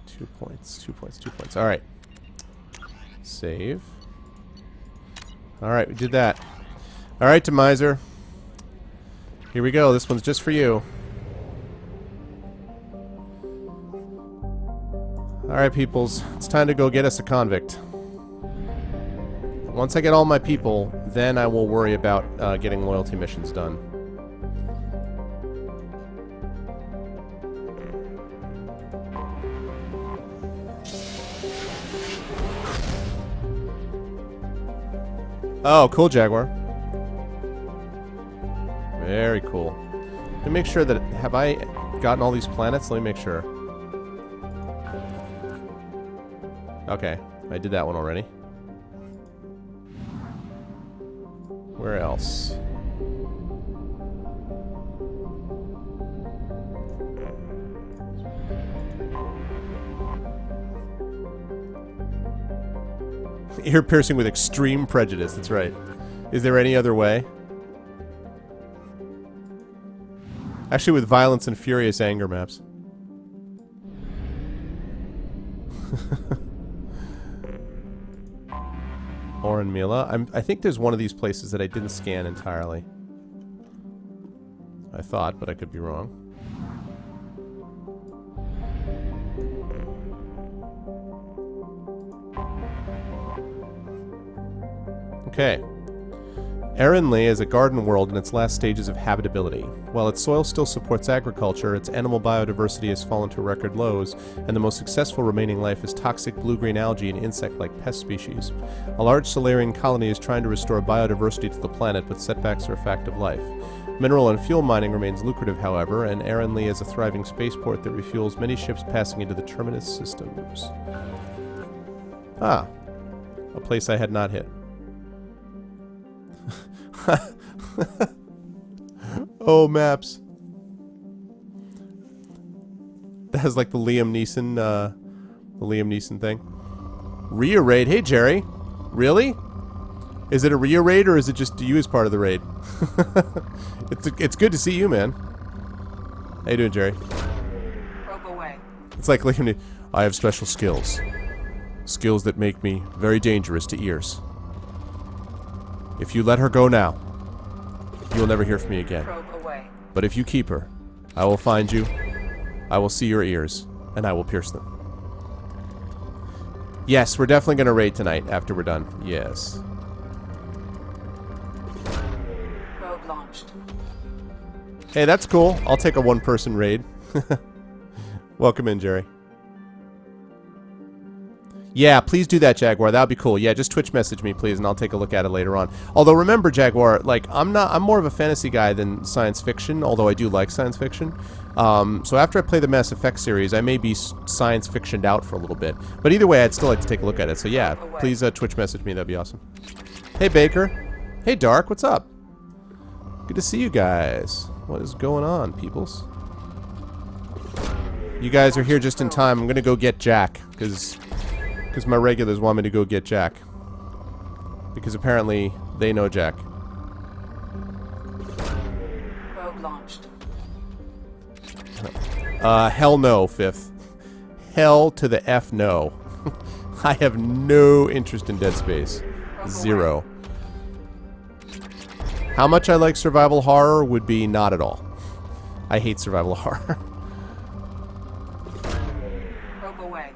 2 points, 2 points, 2 points. Alright. Save. Alright, we did that. Alright, Demiser. Here we go. This one's just for you. Alright, peoples. It's time to go get us a convict. Once I get all my people, then I will worry about getting loyalty missions done. Oh, cool, Jaguar. Very cool. Let me make sure that... Have I gotten all these planets? Let me make sure. Okay. I did that one already. Where else? Ear piercing with extreme prejudice, that's right. Is there any other way? Actually, with violence and furious anger maps. Oren Mila. I think there's one of these places that I didn't scan entirely. I thought, but I could be wrong. Okay. Erenly is a garden world in its last stages of habitability. While its soil still supports agriculture, its animal biodiversity has fallen to record lows, and the most successful remaining life is toxic blue-green algae and insect-like pest species. A large Solarian colony is trying to restore biodiversity to the planet, but setbacks are a fact of life. Mineral and fuel mining remains lucrative, however, and Erenly is a thriving spaceport that refuels many ships passing into the Terminus systems. Ah. A place I had not hit. Oh, maps. That has like the Liam Neeson thing. Rhea raid. Hey, Jerry. Really? Is it a Rhea raid or is it just you as part of the raid? It's good to see you, man. How you doing, Jerry? Rope away. It's like Liam Neeson. I have special skills. Skills that make me very dangerous to ears. If you let her go now, you'll never hear from me again. But if you keep her, I will find you, I will see your ears, and I will pierce them. Yes, we're definitely going to raid tonight after we're done. Yes. Probe launched. Hey, that's cool. I'll take a one-person raid. Welcome in, Jerry. Yeah, please do that, Jaguar. That would be cool. Yeah, just Twitch message me, please, and I'll take a look at it later on. Although, remember, Jaguar, like, I'm more of a fantasy guy than science fiction, although I do like science fiction. So after I play the Mass Effect series, I may be science fictioned out for a little bit. But either way, I'd still like to take a look at it. So yeah, please Twitch message me. That'd be awesome. Hey, Baker. Hey, Dark. What's up? Good to see you guys. What is going on, peoples? You guys are here just in time. I'm going to go get Jack, because my regulars want me to go get Jack. Because apparently they know Jack. Probe launched. Hell no, Fifth. Hell to the F no. I have no interest in Dead Space. Zero. How much I like survival horror would be not at all. I hate survival horror. Probe away.